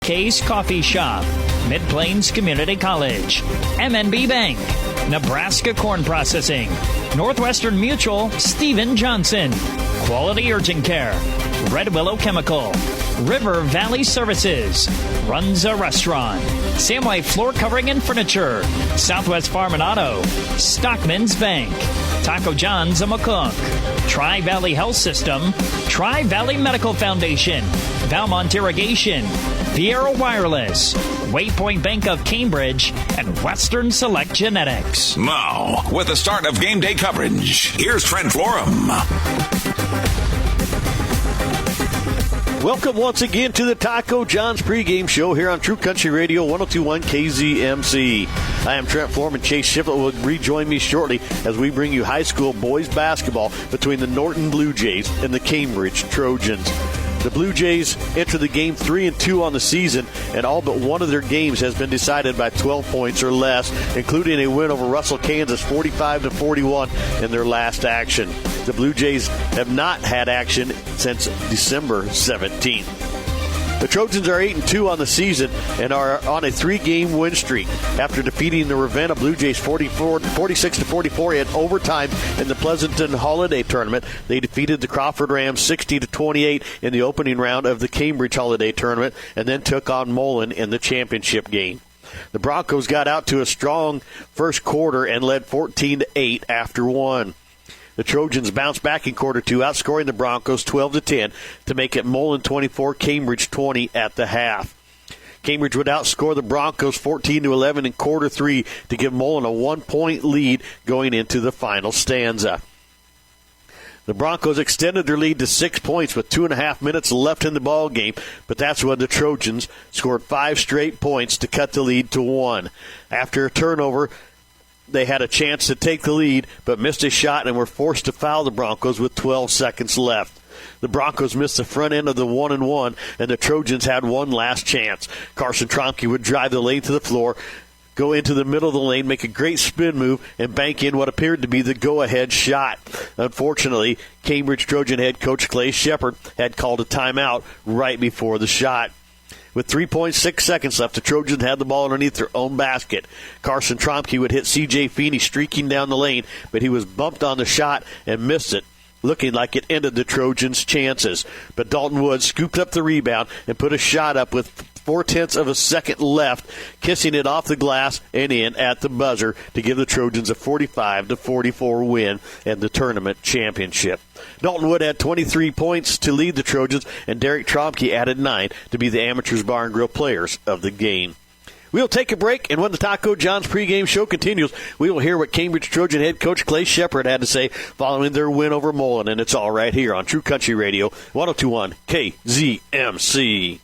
Case Coffee Shop, Mid-Plains Community College, MNB Bank, Nebraska Corn Processing, Northwestern Mutual, Stephen Johnson, Quality Urgent Care, Red Willow Chemical, River Valley Services, Runza Restaurant, Samway Floor Covering and Furniture, Southwest Farm and Auto, Stockman's Bank, Taco John's of McCook, Tri-Valley Health System, Tri-Valley Medical Foundation, Valmont Irrigation, Viera Wireless, Waypoint Bank of Cambridge, and Western Select Genetics. Now, with the start of game day coverage, here's Trent Florham. Welcome once again to the Taco John's pregame show here on True Country Radio 102.1 KZMC. I am Trent Florham, and Chase Shiflett will rejoin me shortly as we bring you high school boys basketball between the Norton Blue Jays and the Cambridge Trojans. The Blue Jays enter the game 3-2 on the season, and all but one of their games has been decided by 12 points or less, including a win over Russell, Kansas, 45-41 in their last action. The Blue Jays have not had action since December 17th. The Trojans are 8-2 on the season and are on a 3-game win streak after defeating the Ravenna Blue Jays 46-44 in overtime in the Pleasanton Holiday Tournament. They defeated the Crawford Rams 60-28 in the opening round of the Cambridge Holiday Tournament and then took on Mullen in the championship game. The Broncos got out to a strong first quarter and led 14-8 after one. The Trojans bounced back in quarter two, outscoring the Broncos 12-10 to make it Mullen 24, Cambridge 20 at the half. Cambridge would outscore the Broncos 14-11 in quarter three to give Mullen a 1-point lead going into the final stanza. The Broncos extended their lead to 6 points with 2.5 minutes left in the ball game, but that's when the Trojans scored 5 straight points to cut the lead to 1. After a turnover, they had a chance to take the lead, but missed a shot and were forced to foul the Broncos with 12 seconds left. The Broncos missed the front end of the 1-and-1, and the Trojans had one last chance. Carson Tromke would drive the lane to the floor, go into the middle of the lane, make a great spin move, and bank in what appeared to be the go-ahead shot. Unfortunately, Cambridge Trojan head coach Clay Shepard had called a timeout right before the shot. With 3.6 seconds left, the Trojans had the ball underneath their own basket. Carson Tromke would hit C.J. Feeney streaking down the lane, but he was bumped on the shot and missed it, looking like it ended the Trojans' chances. But Dalton Woods scooped up the rebound and put a shot up with 0.4 of a second left, kissing it off the glass and in at the buzzer to give the Trojans a 45-44 win and the tournament championship. Dalton Wood had 23 points to lead the Trojans, and Derek Tromke added 9 to be the Amateurs Bar and Grill players of the game. We'll take a break, and when the Taco John's pregame show continues, we will hear what Cambridge Trojan head coach Clay Shepard had to say following their win over Mullen, and it's all right here on True Country Radio 102.1 KZMC.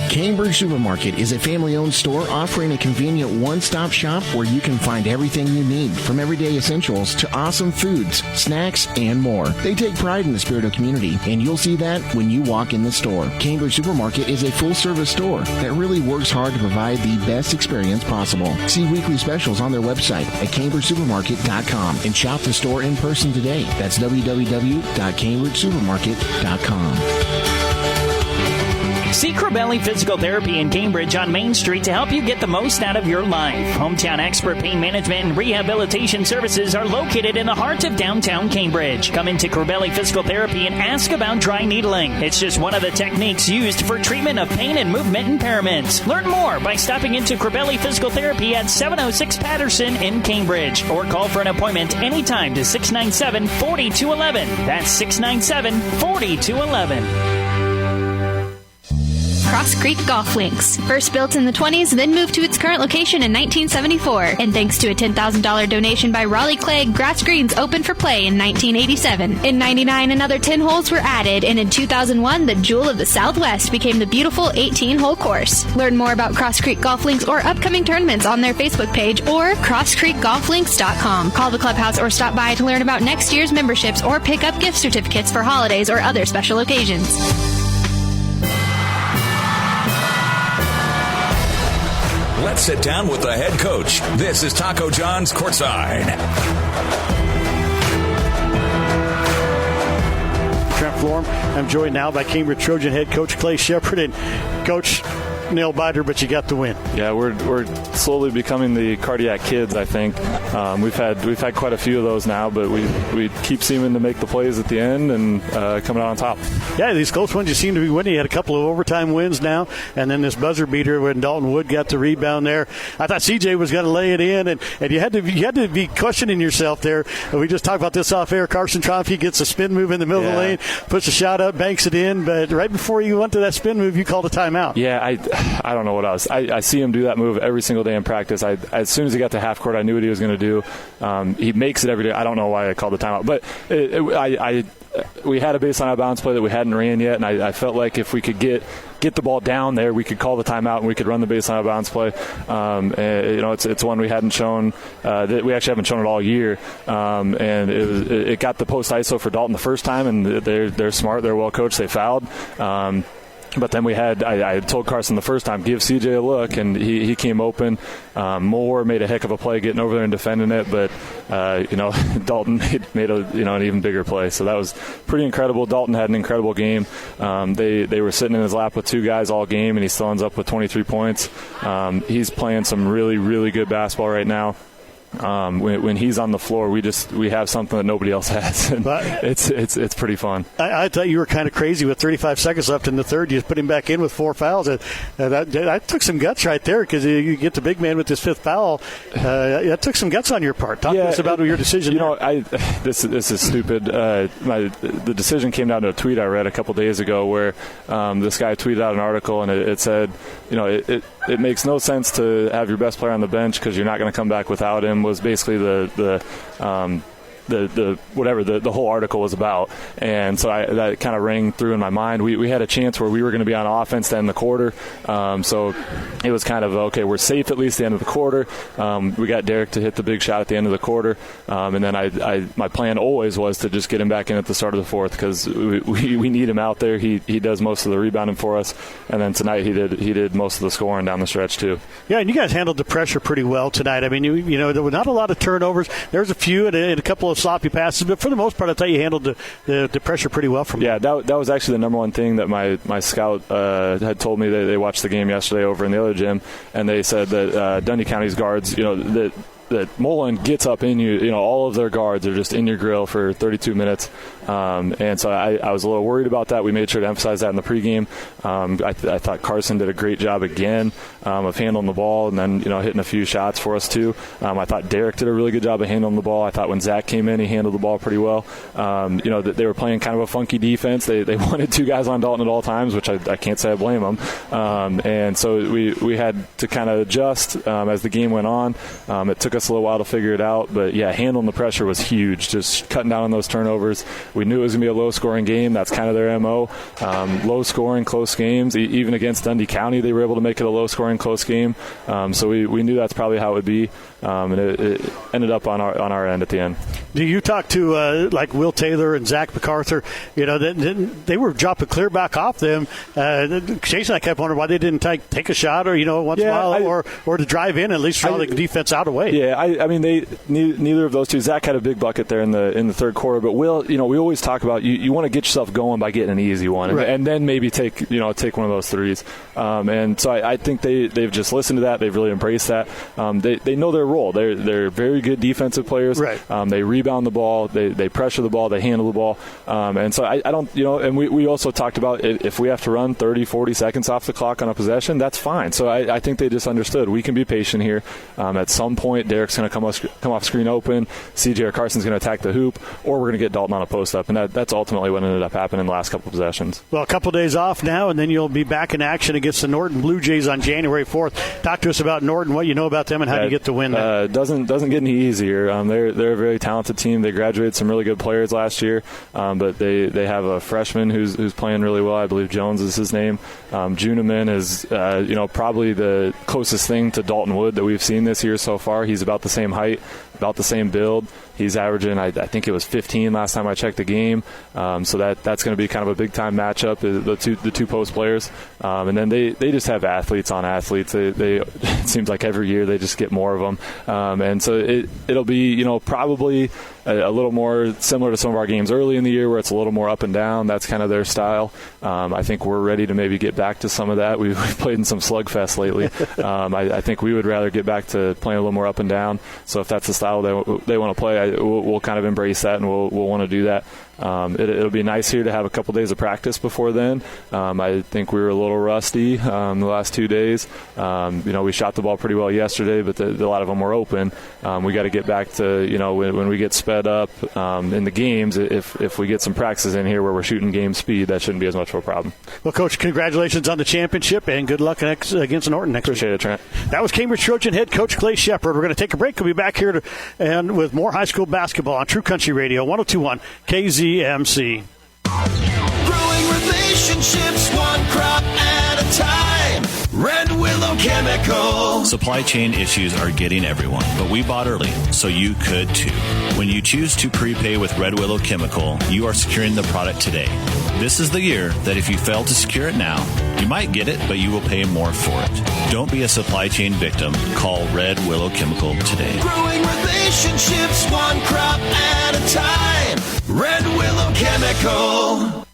Cambridge Supermarket is a family-owned store offering a convenient one-stop shop where you can find everything you need, from everyday essentials to awesome foods, snacks, and more. They take pride in the spirit of community, and you'll see that when you walk in the store. Cambridge Supermarket is a full-service store that really works hard to provide the best experience possible. See weekly specials on their website at cambridgesupermarket.com and shop the store in person today. That's www.cambridgesupermarket.com. See Corbelli Physical Therapy in Cambridge on Main Street to help you get the most out of your life. Hometown expert pain management and rehabilitation services are located in the heart of downtown Cambridge. Come into Corbelli Physical Therapy and ask about dry needling. It's just one of the techniques used for treatment of pain and movement impairments. Learn more by stopping into Corbelli Physical Therapy at 706 Patterson in Cambridge, or call for an appointment anytime to 697-4211. That's 697-4211. Cross Creek Golf Links. First built in the 20s, then moved to its current location in 1974. And thanks to a $10,000 donation by Raleigh Clegg, grass greens opened for play in 1987. In 99, another 10 holes were added, and in 2001, the Jewel of the Southwest became the beautiful 18-hole course. Learn more about Cross Creek Golf Links or upcoming tournaments on their Facebook page or crosscreekgolflinks.com. Call the clubhouse or stop by to learn about next year's memberships or pick up gift certificates for holidays or other special occasions. Let's sit down with the head coach. This is Taco John's Courtside. Trent Florm. I'm joined now by Cambridge Trojan head coach Clay Shepard. And Coach, nail biter, but you got the win. Yeah, we're slowly becoming the cardiac kids, I think. We've had quite a few of those now, but we keep seeming to make the plays at the end and coming out on top. Yeah, these close ones you seem to be winning. You had a couple of overtime wins now, and then this buzzer beater when Dalton Wood got the rebound there. I thought CJ was going to lay it in, and you had to be questioning yourself there. We just talked about this off air. Carson Trompe gets a spin move in the middle of the lane, puts a shot up, banks it in, but right before you went to that spin move, you called a timeout. Yeah, I don't know what else. I see him do that move every single day in practice. As soon as he got to half court, I knew what he was going to do. He makes it every day. I don't know why I called the timeout, but we had a baseline out of bounds play that we hadn't ran yet, and I felt like if we could get the ball down there, we could call the timeout and we could run the baseline out of bounds play. It's one we hadn't shown. That we actually haven't shown it all year, and it got the post ISO for Dalton the first time, and they're smart, they're well coached, they fouled. But then I told Carson the first time, give CJ a look, and he came open. Moore made a heck of a play getting over there and defending it, but Dalton made an even bigger play. So that was pretty incredible. Dalton had an incredible game. They were sitting in his lap with two guys all game, and he still ends up with 23 points. He's playing some really, really good basketball right now. When he's on the floor, we have something that nobody else has. And it's pretty fun. I thought you were kind of crazy with 35 seconds left in the third. You just put him back in with 4 fouls. That took some guts right there because you get the big man with his 5th foul. That took some guts on your part. Talk to us about your decision. This is stupid. The decision came down to a tweet I read a couple days ago where this guy tweeted out an article and it said, it makes no sense to have your best player on the bench because you're not going to come back without him. Was basically the whole article was about, and so that kind of rang through in my mind. We had a chance where we were going to be on offense to end the quarter, so it was kind of okay. We're safe at least at the end of the quarter. We got Derek to hit the big shot at the end of the quarter, and then my plan always was to just get him back in at the start of the fourth because we need him out there. He does most of the rebounding for us, and then tonight he did most of the scoring down the stretch too. Yeah, and you guys handled the pressure pretty well tonight. I mean, there were not a lot of turnovers. There was a few and a couple of sloppy passes, but for the most part, I thought you handled the pressure pretty well from that was actually the number one thing that my scout had told me. They watched the game yesterday over in the other gym, and they said that Dundee County's guards, that Mullen gets up in you, all of their guards are just in your grill for 32 minutes. And so I was a little worried about that. We made sure to emphasize that in the pregame. I thought Carson did a great job again of handling the ball and then, hitting a few shots for us too. I thought Derek did a really good job of handling the ball. I thought when Zach came in, he handled the ball pretty well. They were playing kind of a funky defense. They wanted 2 guys on Dalton at all times, which I can't say I blame them. And so we had to kind of adjust as the game went on. It took us a little while to figure it out, but handling the pressure was huge, just cutting down on those turnovers. We knew it was going to be a low-scoring game. That's kind of their MO. Low-scoring, close games. Even against Dundee County, they were able to make it a low-scoring, close game. So we knew that's probably how it would be, and it ended up on our end at the end. Do you talk to like Will Taylor and Zach MacArthur? They were dropping clear back off them. Chase and I kept wondering why they didn't take a shot or once in a while or to drive in and at least draw the defense out away. Yeah, I mean neither of those two. Zach had a big bucket there in the third quarter, but Will, we always talk about you want to get yourself going by getting an easy one, right, and then maybe take one of those threes. And so I think they've just listened to that. They've really embraced that. They know their role. They're very good defensive players. Right. They rebound the ball. They pressure the ball. They handle the ball. And so I don't and we also talked about if we have to run 30, 40 seconds off the clock on a possession, that's fine. So I think they just understood we can be patient here. At some point, Derek's going to come off screen open. CJ or Carson's going to attack the hoop, or we're going to get Dalton on a post up, and that's ultimately what ended up happening in the last couple of possessions. Well, a couple of days off now, and then you'll be back in action against the Norton Blue Jays on January 4th. Talk to us about Norton, what you know about them, and how do you get the win there? Doesn't get any easier. They're a very talented team. They graduated some really good players last year, but they have a freshman who's playing really well. I believe Jones is his name. Juneman is probably the closest thing to Dalton Wood that we've seen this year so far. He's about the same height, about the same build. He's averaging, I think it was 15 last time I checked the game. So that's going to be kind of a big-time matchup, the two post players. And then they just have athletes on athletes. It seems like every year they just get more of them. And so it'll be, probably a little more similar to some of our games early in the year where it's a little more up and down. That's kind of their style. I think we're ready to maybe get back to some of that. We've played in some slugfest lately. I think we would rather get back to playing a little more up and down. So if that's the style they want to play, we'll kind of embrace that, and we'll want to do that. It'll be nice here to have a couple days of practice before then. I think we were a little rusty the last 2 days. We shot the ball pretty well yesterday, but a lot of them were open. We got to get back to, when we get sped up in the games, if we get some practices in here where we're shooting game speed, that shouldn't be as much of a problem. Well, Coach, congratulations on the championship, and good luck against Norton next week. Appreciate it, Trent. That was Cambridge Trojan head coach Clay Shepard. We're going to take a break. We'll be back here and with more high school basketball on True Country Radio 102.1 KZMC. Growing relationships one crop at a time. Red Willow Chemical. Supply chain issues are getting everyone, but we bought early, so you could too. When you choose to prepay with Red Willow Chemical, you are securing the product today. This is the year that if you fail to secure it now, you might get it, but you will pay more for it. Don't be a supply chain victim. Call Red Willow Chemical today. Growing relationships one crop at a time. Red Willow Chemical.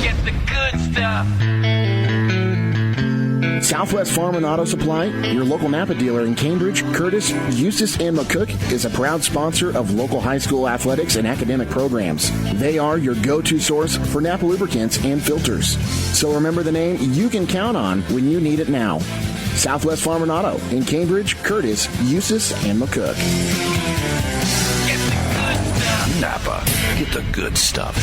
Get the good stuff. Southwest Farm and Auto Supply, your local Napa dealer in Cambridge, Curtis, Eustis, and McCook, is a proud sponsor of local high school athletics and academic programs. They are your go-to source for Napa lubricants and filters. So remember the name you can count on when you need it now. Southwest Farm and Auto in Cambridge, Curtis, Eustis, and McCook. Get the good stuff. Napa, get the good stuff.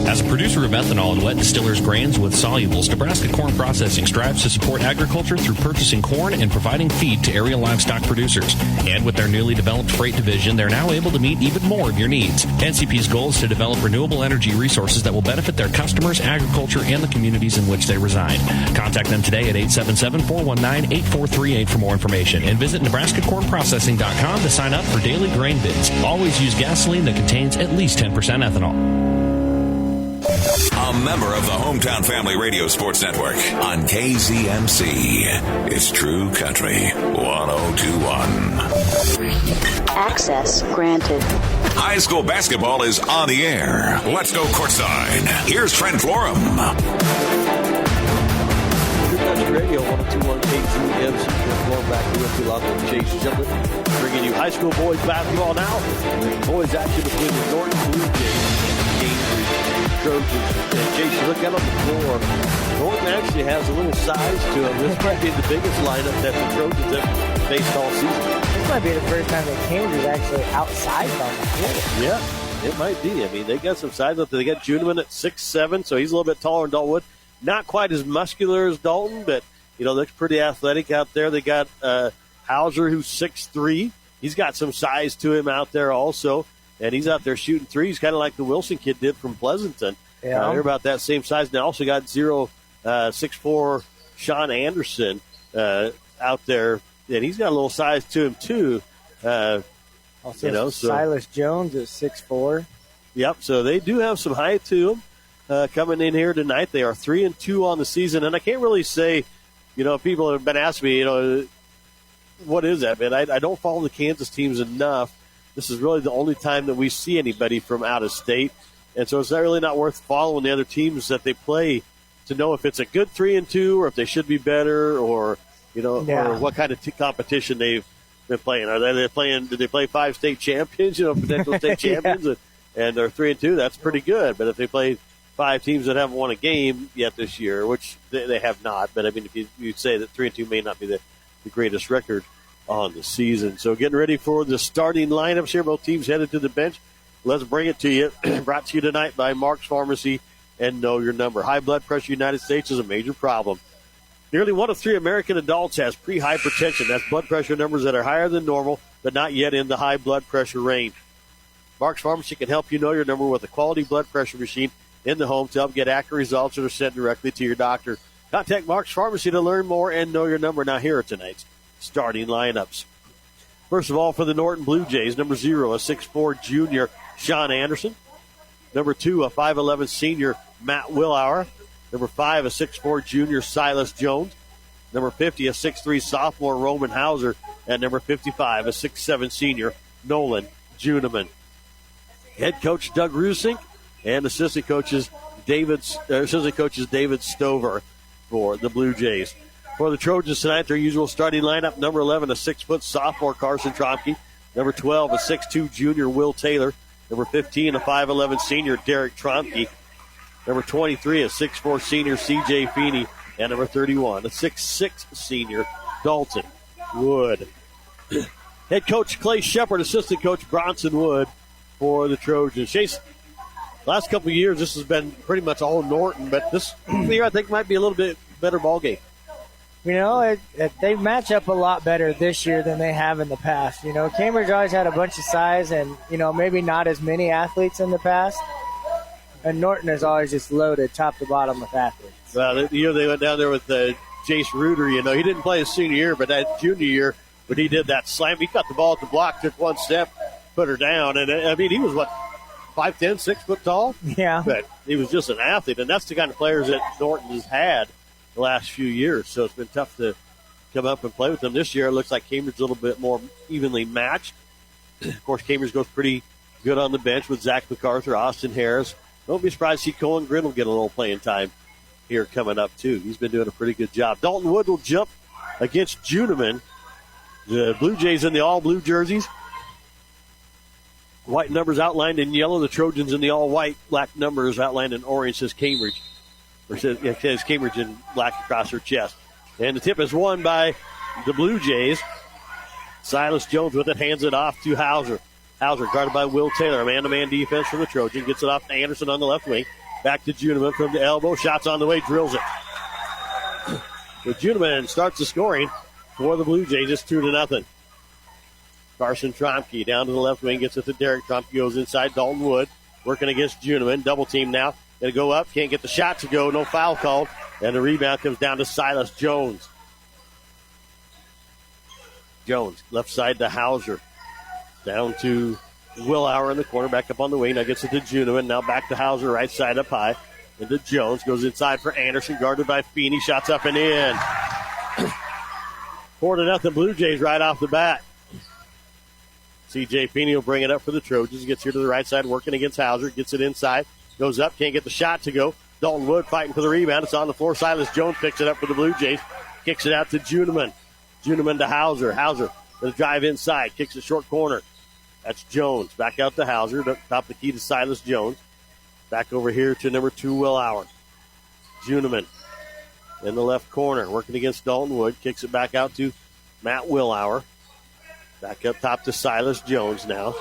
As a producer of ethanol and wet distillers grains with solubles, Nebraska Corn Processing strives to support agriculture through purchasing corn and providing feed to area livestock producers. And with their newly developed freight division, they're now able to meet even more of your needs. NCP's goal is to develop renewable energy resources that will benefit their customers, agriculture, and the communities in which they reside. Contact them today at 877-419-8438 for more information. And visit NebraskaCornProcessing.com to sign up for daily grain bids. Always use gasoline that contains at least 10% ethanol. A member of the Hometown Family Radio Sports Network on KZMC. It's True Country 102.1. Access granted. High school basketball is on the air. Let's go courtside. Here's Trent Florum. True Country Radio 102.1 KZMC. Trent Florum back here with you along with Chase Giblet, bringing you high school boys basketball now. Boys action between the Norton Blue Jays and Cambridge Trojans. And Chase, you look out on the floor, Norton actually has a little size to him. This might be the biggest lineup that the Trojans have faced all season. This might be the first time that Cambridge is actually outside on the floor. Yeah, it might be. I mean, they got some size up there. They got Juneman at 6'7", so he's a little bit taller than Dalton Wood. Not quite as muscular as Dalton, but, looks pretty athletic out there. They got Hauser, who's 6'3". He's got some size to him out there also. And he's out there shooting threes, kind of like the Wilson kid did from Pleasanton. Yeah. They're about that same size. And they also got 6'4" Sean Anderson out there. And he's got a little size to him, too. Silas Jones is 6'4". Yep, so they do have some height to them coming in here tonight. They are 3-2 on the season. And I can't really say, people have been asking me, what is that, man? I don't follow the Kansas teams enough. This is really the only time that we see anybody from out of state. And so it's really not worth following the other teams that they play to know if it's a good 3-2 or if they should be better or, or what kind of competition they've been playing. Did they play 5 state champions, potential state champions, and they're 3-2? That's pretty good. But if they play 5 teams that haven't won a game yet this year, which they have not, but I mean, if you'd say that 3-2 may not be the greatest record on the season. So getting ready for the starting lineups here. Both teams headed to the bench. Let's bring it to you. Brought to you tonight by Mark's Pharmacy and Know Your Number. High blood pressure in the United States is a major problem. Nearly 1 of 3 American adults has pre-hypertension. That's blood pressure numbers that are higher than normal, but not yet in the high blood pressure range. Mark's Pharmacy can help you know your number with a quality blood pressure machine in the home to help get accurate results that are sent directly to your doctor. Contact Mark's Pharmacy to learn more and know your number. Now here are tonight's starting lineups. First of all, for the Norton Blue Jays, number 0, a 6'4" junior, Sean Anderson. Number 2, a 5'11" senior, Matt Willauer. Number 5, a 6'4" junior, Silas Jones. Number 50, a 6'3" sophomore, Roman Hauser. And number 55, a 6'7" senior, Nolan Juneman. Head coach Doug Rusink and assistant coaches David Stover for the Blue Jays. For the Trojans tonight, their usual starting lineup: number 11, a 6-foot sophomore Carson Tromke; number 12, a 6'2 junior Will Taylor; number 15, a 5'11 senior Derek Tromke; number 23, a 6'4 senior C.J. Feeney; and number 31, a 6'6 senior Dalton Wood. Head coach Clay Shepard, assistant coach Bronson Wood for the Trojans. Chase, last couple of years, this has been pretty much all Norton, but this year I think might be a little bit better ball game. You know, they match up a lot better this year than they have in the past. You know, Cambridge always had a bunch of size and, you know, maybe not as many athletes in the past. And Norton is always just loaded top to bottom with athletes. Well, the year they went down there with Jace Reuter, you know, he didn't play his senior year, but that junior year, when he did that slam, he got the ball at the block, took one step, put her down. And, I mean, he was, 5'10", 6 foot tall? Yeah. But he was just an athlete, and that's the kind of players that Norton has had the last few years, so it's been tough to come up and play with them. This year, it looks like Cambridge a little bit more evenly matched. Of course, Cambridge goes pretty good on the bench with Zach MacArthur, Austin Harris. Don't be surprised to see Cohen Grinnell get a little playing time here coming up, too. He's been doing a pretty good job. Dalton Wood will jump against Juneman. The Blue Jays in the all-blue jerseys. White numbers outlined in yellow. The Trojans in the all-white. Black numbers outlined in orange, says Cambridge. Or says Cambridge in black across her chest. And the tip is won by the Blue Jays. Silas Jones with it, hands it off to Hauser. Hauser guarded by Will Taylor. A man-to-man defense from the Trojan. Gets it off to Anderson on the left wing. Back to Juneman from the elbow. Shots on the way, drills it. But Juneman starts the scoring for the Blue Jays. It's 2-0. Carson Tromke down to the left wing. Gets it to Derek. Tromke goes inside. Dalton Wood working against Juneman. Double team now. Going to go up. Can't get the shot to go. No foul called. And the rebound comes down to Silas Jones. Jones, left side to Hauser. Down to Willauer in the corner. Back up on the wing. Now gets it to Juneman. Now back to Hauser. Right side up high. Into Jones. Goes inside for Anderson. Guarded by Feeney. Shots up and in. 4-0 Blue Jays right off the bat. C.J. Feeney will bring it up for the Trojans. Gets here to the right side. Working against Hauser. Gets it inside. Goes up, can't get the shot to go. Dalton Wood fighting for the rebound. It's on the floor. Silas Jones picks it up for the Blue Jays. Kicks it out to Juneman. Juneman to Hauser. Hauser with a drive inside. Kicks it short corner. That's Jones. Back out to Hauser. Top the key to Silas Jones. Back over here to number 2, Willauer. Juneman in the left corner. Working against Dalton Wood. Kicks it back out to Matt Willauer. Back up top to Silas Jones now.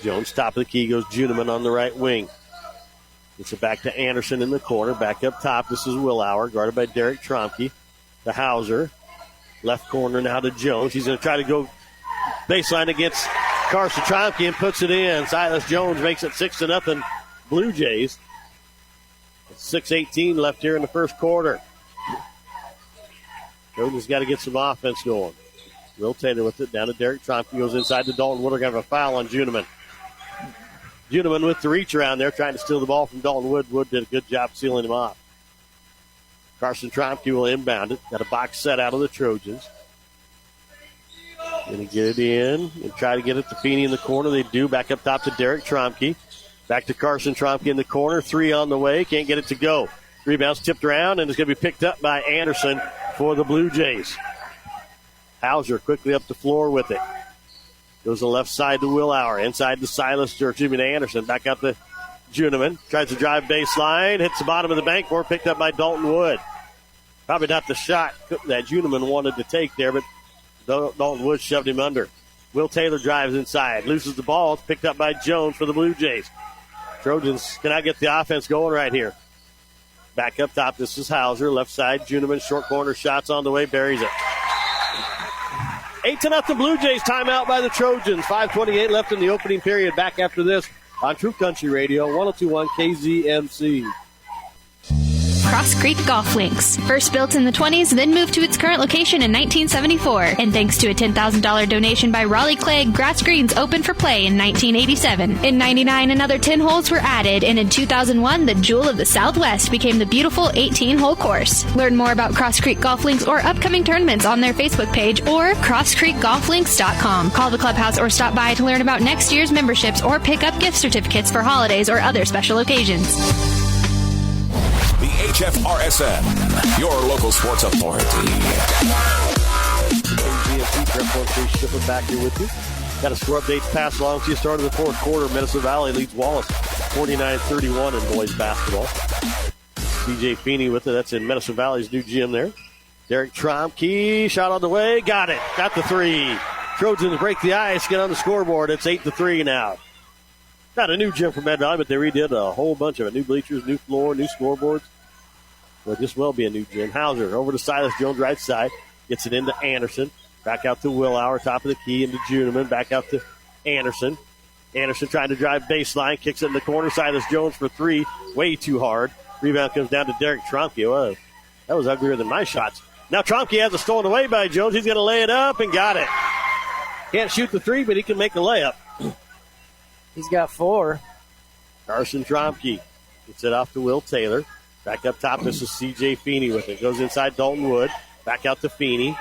Jones, top of the key, goes Juneman on the right wing. Gets it back to Anderson in the corner. Back up top, this is Willauer, guarded by Derek Tromke. To Hauser. Left corner now to Jones. He's going to try to go baseline against Carson Tromke and puts it in. Silas Jones makes it 6-0 Blue Jays. 6:18 left here in the first quarter. Trojans got to get some offense going. Will Taylor with it down to Derek Tromke. Goes inside to Dalton Wood. We're going to have a foul on Juneman. Juneman with the reach around there, trying to steal the ball from Dalton Wood. Wood did a good job sealing him off. Carson Tromke will inbound it. Got a box set out of the Trojans. Going to get it in and try to get it to Feeney in the corner. They do. Back up top to Derek Tromke. Back to Carson Tromke in the corner. 3 on the way. Can't get it to go. Rebound's tipped around, and it's going to be picked up by Anderson for the Blue Jays. Hauser quickly up the floor with it. Goes to the left side to Willauer. Inside to Silas, or excuse me, to Anderson. Back up to Juneman. Tries to drive baseline. Hits the bottom of the backboard. Picked up by Dalton Wood. Probably not the shot that Juneman wanted to take there, but Dalton Wood shoved him under. Will Taylor drives inside. Loses the ball. It's picked up by Jones for the Blue Jays. Trojans cannot get the offense going right here. Back up top. This is Hauser. Left side. Juneman. Short corner. Shots on the way. Buries it. 8-0 Blue Jays. Timeout by the Trojans. 5:28 left in the opening period. Back after this on True Country Radio, 102.1 KZMC. Cross Creek Golf Links. First built in the 20s, then moved to its current location in 1974. And thanks to a $10,000 donation by Raleigh Clegg, grass greens opened for play in 1987. In 99, another 10 holes were added, and in 2001, the Jewel of the Southwest became the beautiful 18-hole course. Learn more about Cross Creek Golf Links or upcoming tournaments on their Facebook page or crosscreekgolflinks.com. Call the clubhouse or stop by to learn about next year's memberships or pick up gift certificates for holidays or other special occasions. The HFRSN, your local sports authority. KZMC, back here with you. Got a score update pass along to you. Start of the fourth quarter. Medicine Valley leads Wallace 49-31 in boys basketball. DJ Feeney with it. That's in Medicine Valley's new gym there. Derek Tromke, shot on the way. Got it. Got the three. Trojans break the ice, get on the scoreboard. It's 8-3 now. Not a new gym for Med Valley, but they redid a whole bunch of it. New bleachers, new floor, new scoreboards. Well, just will be a new gym. Hauser over to Silas Jones, right side. Gets it into Anderson. Back out to Willauer, top of the key, into Juneman. Back out to Anderson. Anderson trying to drive baseline. Kicks it in the corner. Silas Jones for three. Way too hard. Rebound comes down to Derek Tromke. Well, that was uglier than my shots. Now Tromke has it stolen away by Jones. He's going to lay it up and got it. Can't shoot the three, but he can make the layup. He's got four. Carson Tromke gets it off to Will Taylor. Back up top, this is C.J. Feeney with it. Goes inside Dalton Wood. Back out to Feeney.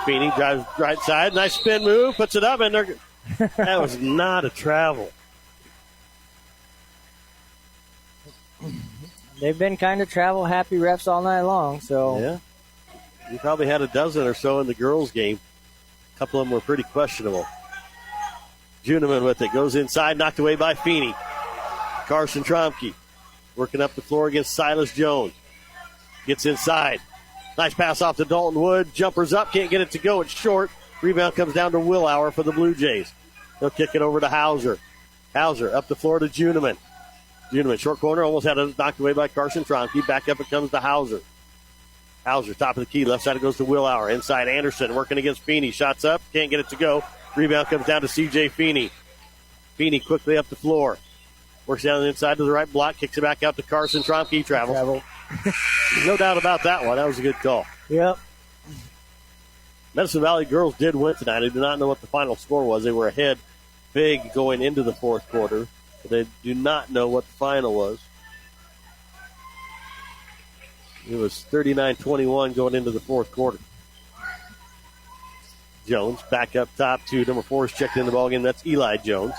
Feeney drives right side. Nice spin move. Puts it up, and that was not a travel. They've been kind of travel-happy refs all night long, so. Yeah. You probably had a dozen or so in the girls' game. A couple of them were pretty questionable. Juneman with it. Goes inside, knocked away by Feeney. Carson Tromke working up the floor against Silas Jones. Gets inside. Nice pass off to Dalton Wood. Jumpers up. Can't get it to go. It's short. Rebound comes down to Willauer for the Blue Jays. They'll kick it over to Hauser. Hauser up the floor to Juneman. Juneman, short corner. Almost had it knocked away by Carson Tromke. Back up it comes to Hauser. Hauser, top of the key. Left side it goes to Willauer. Inside Anderson working against Feeney. Shots up. Can't get it to go. Rebound comes down to C.J. Feeney. Feeney quickly up the floor. Works down the inside to the right block. Kicks it back out to Carson Tromke. Travels. No doubt about that one. That was a good call. Yep. Medicine Valley girls did win tonight. I do not know what the final score was. They were ahead big going into the fourth quarter. But they do not know what the final was. It was 39-21 going into the fourth quarter. Jones back up top to number 4 is checked in the ballgame. That's Eli Jones.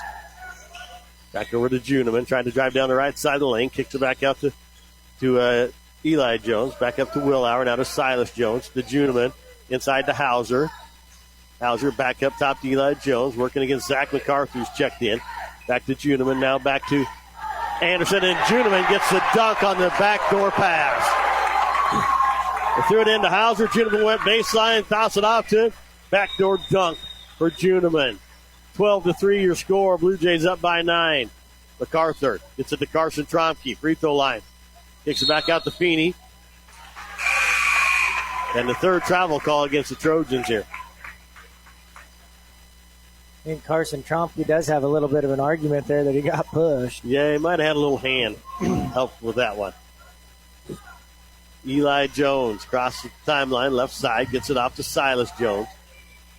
Back over to Juneman, trying to drive down the right side of the lane. Kicks it back out to Eli Jones. Back up to Willauer. Now to Silas Jones. To Juneman. Inside to Hauser. Hauser back up top to Eli Jones. Working against Zach McCarthy, who's checked in. Back to Juneman. Now back to Anderson. And Juneman gets the dunk on the backdoor pass. They threw it into Hauser. Juneman went baseline. Toss it off to him. Backdoor dunk for Juneman. 12-3 your score. Blue Jays up by 9. MacArthur gets it to Carson Tromke. Free throw line. Kicks it back out to Feeney. And the third travel call against the Trojans here. I think Carson Tromke does have a little bit of an argument there that he got pushed. Yeah, he might have had a little hand help with that one. Eli Jones across the timeline, left side, gets it off to Silas Jones.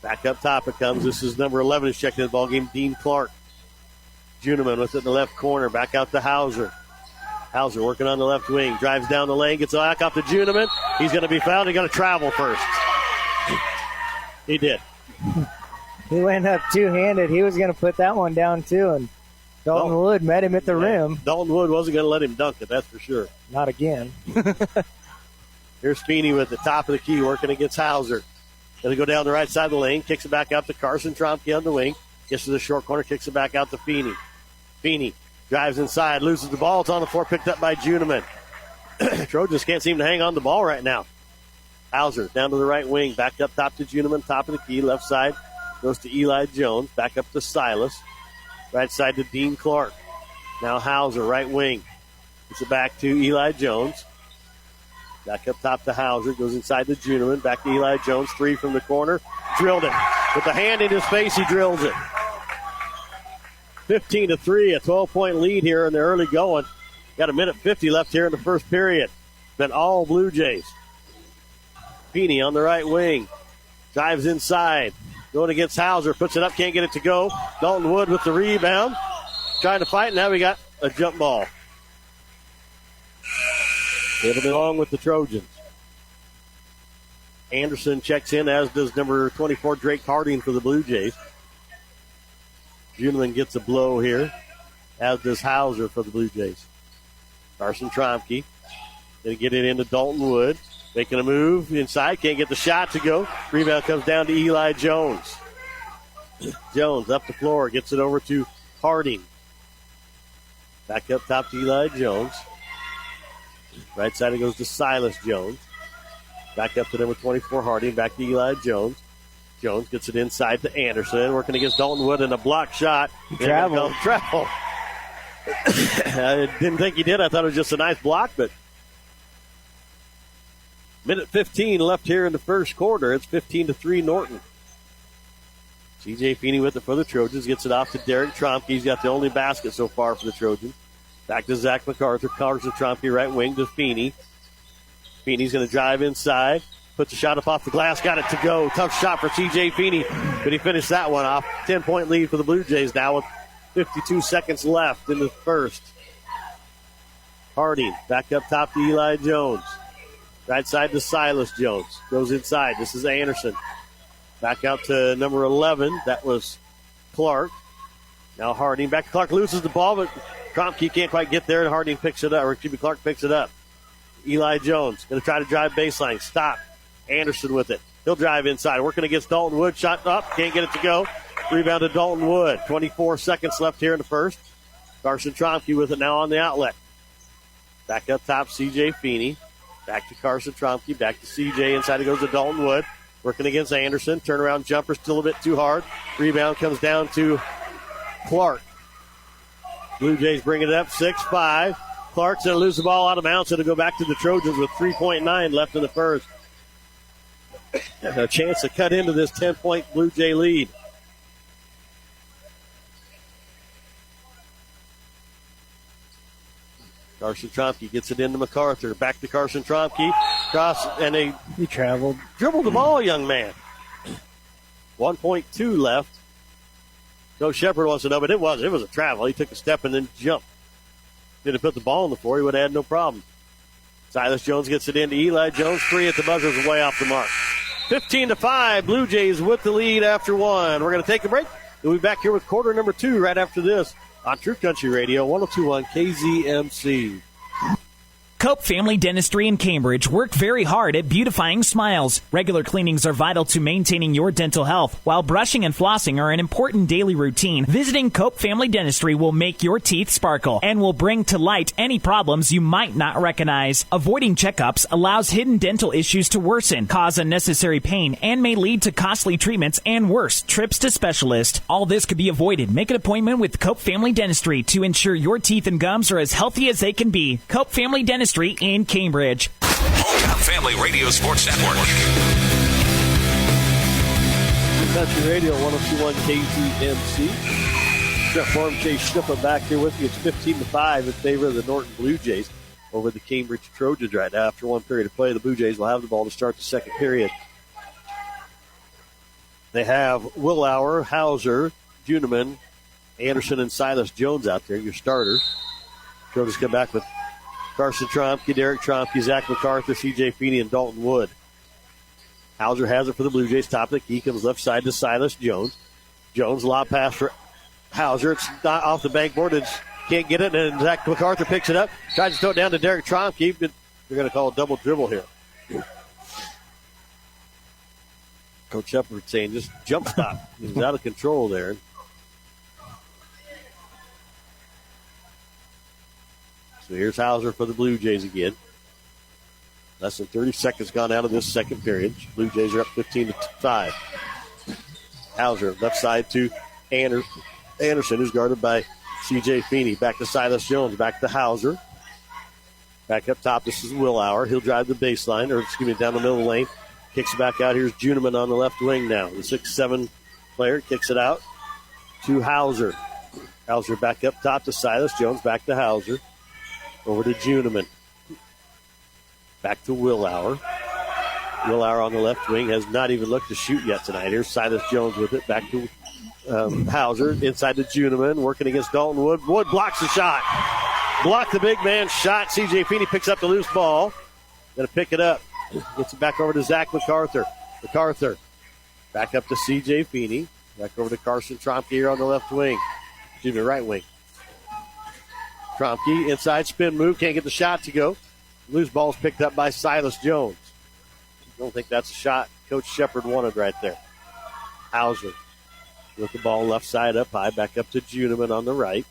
Back up top it comes. This is number 11 who's checked in the ballgame, Dean Clark. Juneman with it in the left corner. Back out to Hauser. Hauser working on the left wing. Drives down the lane. Gets it back off to Juneman. He's going to be fouled. He's going to travel first. He did. He went up two-handed. He was going to put that one down, too. And Dalton Wood met him at the rim. Dalton Wood wasn't going to let him dunk it, that's for sure. Not again. Here's Feeney with the top of the key working against Hauser. Going to go down the right side of the lane. Kicks it back out to Carson Tromke on the wing. Gets to the short corner. Kicks it back out to Feeney. Feeney drives inside. Loses the ball. It's on the floor. Picked up by Juneman. Trojans can't seem to hang on the ball right now. Hauser down to the right wing. Back up top to Juneman. Top of the key. Left side goes to Eli Jones. Back up to Silas. Right side to Dean Clark. Now Hauser, right wing. Gets it back to Eli Jones. Back up top to Hauser. Goes inside to Juneman. Back to Eli Jones. Three from the corner. Drilled it. With the hand in his face, he drills it. 15-3, a 12-point lead here in the early going. Got a minute 50 left here in the first period. been all Blue Jays. Feeney on the right wing. Drives inside. Going against Hauser. Puts it up. Can't get it to go. Dalton Wood with the rebound. Trying to fight. Now we got a jump ball. It'll be along with the Trojans. Anderson checks in, as does number 24, Drake Harding, for the Blue Jays. Juneman gets a blow here, as does Hauser for the Blue Jays. Carson Tromke going to get it into Dalton Wood. Making a move inside. Can't get the shot to go. Rebound comes down to Eli Jones. Jones up the floor. Gets it over to Harding. Back up top to Eli Jones. Right side it goes to Silas Jones. Back up to number 24, Harding. Back to Eli Jones. Jones gets it inside to Anderson. Working against Dalton Wood in a block shot. Travel. I didn't think he did. I thought it was just a nice block, but minute 15 left here in the first quarter. It's 15-3 Norton. C.J. Feeney with it for the Trojans. Gets it off to Derek Tromke. He's got the only basket so far for the Trojans. Back to Zach MacArthur. Carson Tromke right wing to Feeney. Feeney's going to drive inside. Puts a shot up off the glass. Got it to go. Tough shot for C.J. Feeney, but he finished that one off. 10-point lead for the Blue Jays now with 52 seconds left in the first. Harding back up top to Eli Jones. Right side to Silas Jones. Goes inside. This is Anderson. Back out to number 11. That was Clark. Now Harding. Back to Clark. Loses the ball, but Tromke can't quite get there, and Harding picks it up. Or excuse me, Clark picks it up. Eli Jones going to try to drive baseline. Stop. Anderson with it. He'll drive inside. Working against Dalton Wood. Shot up. Can't get it to go. Rebound to Dalton Wood. 24 seconds left here in the first. Carson Tromke with it now on the outlet. Back up top, C.J. Feeney. Back to Carson Tromke. Back to C.J. Inside it goes to Dalton Wood. Working against Anderson. Turnaround jumper still a bit too hard. Rebound comes down to Clark. Blue Jays bring it up 6-5. Clark's going to lose the ball out of bounds. It'll go back to the Trojans with 3.9 left in the first. A chance to cut into this 10-point Blue Jay lead. Carson Tromke gets it into MacArthur. Back to Carson Tromke. Cross, and he traveled. Dribbled the ball, young man. 1.2 left. Coach Shepard wants to know, but it was a travel. He took a step and then jumped. Did he put the ball on the floor, he would have had no problem. Silas Jones gets it into Eli Jones. 3 at the buzzer is way off the mark. 15-5. Blue Jays with the lead after one. We're going to take a break. We'll be back here with quarter number 2 right after this on True Country Radio, 102.1 KZMC. Cope Family Dentistry in Cambridge worked very hard at beautifying smiles. Regular cleanings are vital to maintaining your dental health, while brushing and flossing are an important daily routine. Visiting Cope Family Dentistry will make your teeth sparkle and will bring to light any problems you might not recognize. Avoiding checkups allows hidden dental issues to worsen, cause unnecessary pain, and may lead to costly treatments and worse, trips to specialists. All this could be avoided. Make an appointment with Cope Family Dentistry to ensure your teeth and gums are as healthy as they can be. Cope Family Dentistry in Cambridge. Hometown Family Radio Sports Network. Country Radio 102.1 KZMC. Jeff Form, Chase Schnipper back here with you. It's 15-5 in favor of the Norton Blue Jays over the Cambridge Trojans right now. After one period of play, the Blue Jays will have the ball to start the second period. They have Willauer, Hauser, Juneman, Anderson, and Silas Jones out there, your starters. Trojans come back with Carson Tromke, Derek Tromke, Zach MacArthur, C.J. Feeney, and Dalton Wood. Hauser has it for the Blue Jays. Top of the key, comes left side to Silas Jones. Jones, lob pass for Hauser. It's not off the backboard. It can't get it, and Zach MacArthur picks it up. Tries to throw it down to Derek Tromke, but they're going to call a double dribble here. Coach Shepard saying just jump stop. He was out of control there. So here's Hauser for the Blue Jays again. Less than 30 seconds gone out of this second period. Blue Jays are up 15-5. Hauser left side to Anderson, who's guarded by C.J. Feeney. Back to Silas Jones. Back to Hauser. Back up top. This is Willauer. He'll drive the baseline, or excuse me, down the middle of the lane. Kicks it back out. Here's Juneman on the left wing now. The 6'7" player kicks it out to Hauser. Hauser back up top to Silas Jones. Back to Hauser. Over to Juneman. Back to Willauer. Willauer on the left wing has not even looked to shoot yet tonight. Here's Silas Jones with it. Back to Hauser. Inside to Juniman. Working against Dalton Wood. Wood blocks the shot. Blocked the big man's shot. C.J. Feeney picks up the loose ball. Going to pick it up. Gets it back over to Zach MacArthur. MacArthur back up to C.J. Feeney. Back over to Carson Tromke here on the left wing. Excuse me, right wing. Tromke inside spin move. Can't get the shot to go. Loose ball is picked up by Silas Jones. Don't think that's a shot Coach Shepard wanted right there. Hauser with the ball left side up high. Back up to Juniman on the right.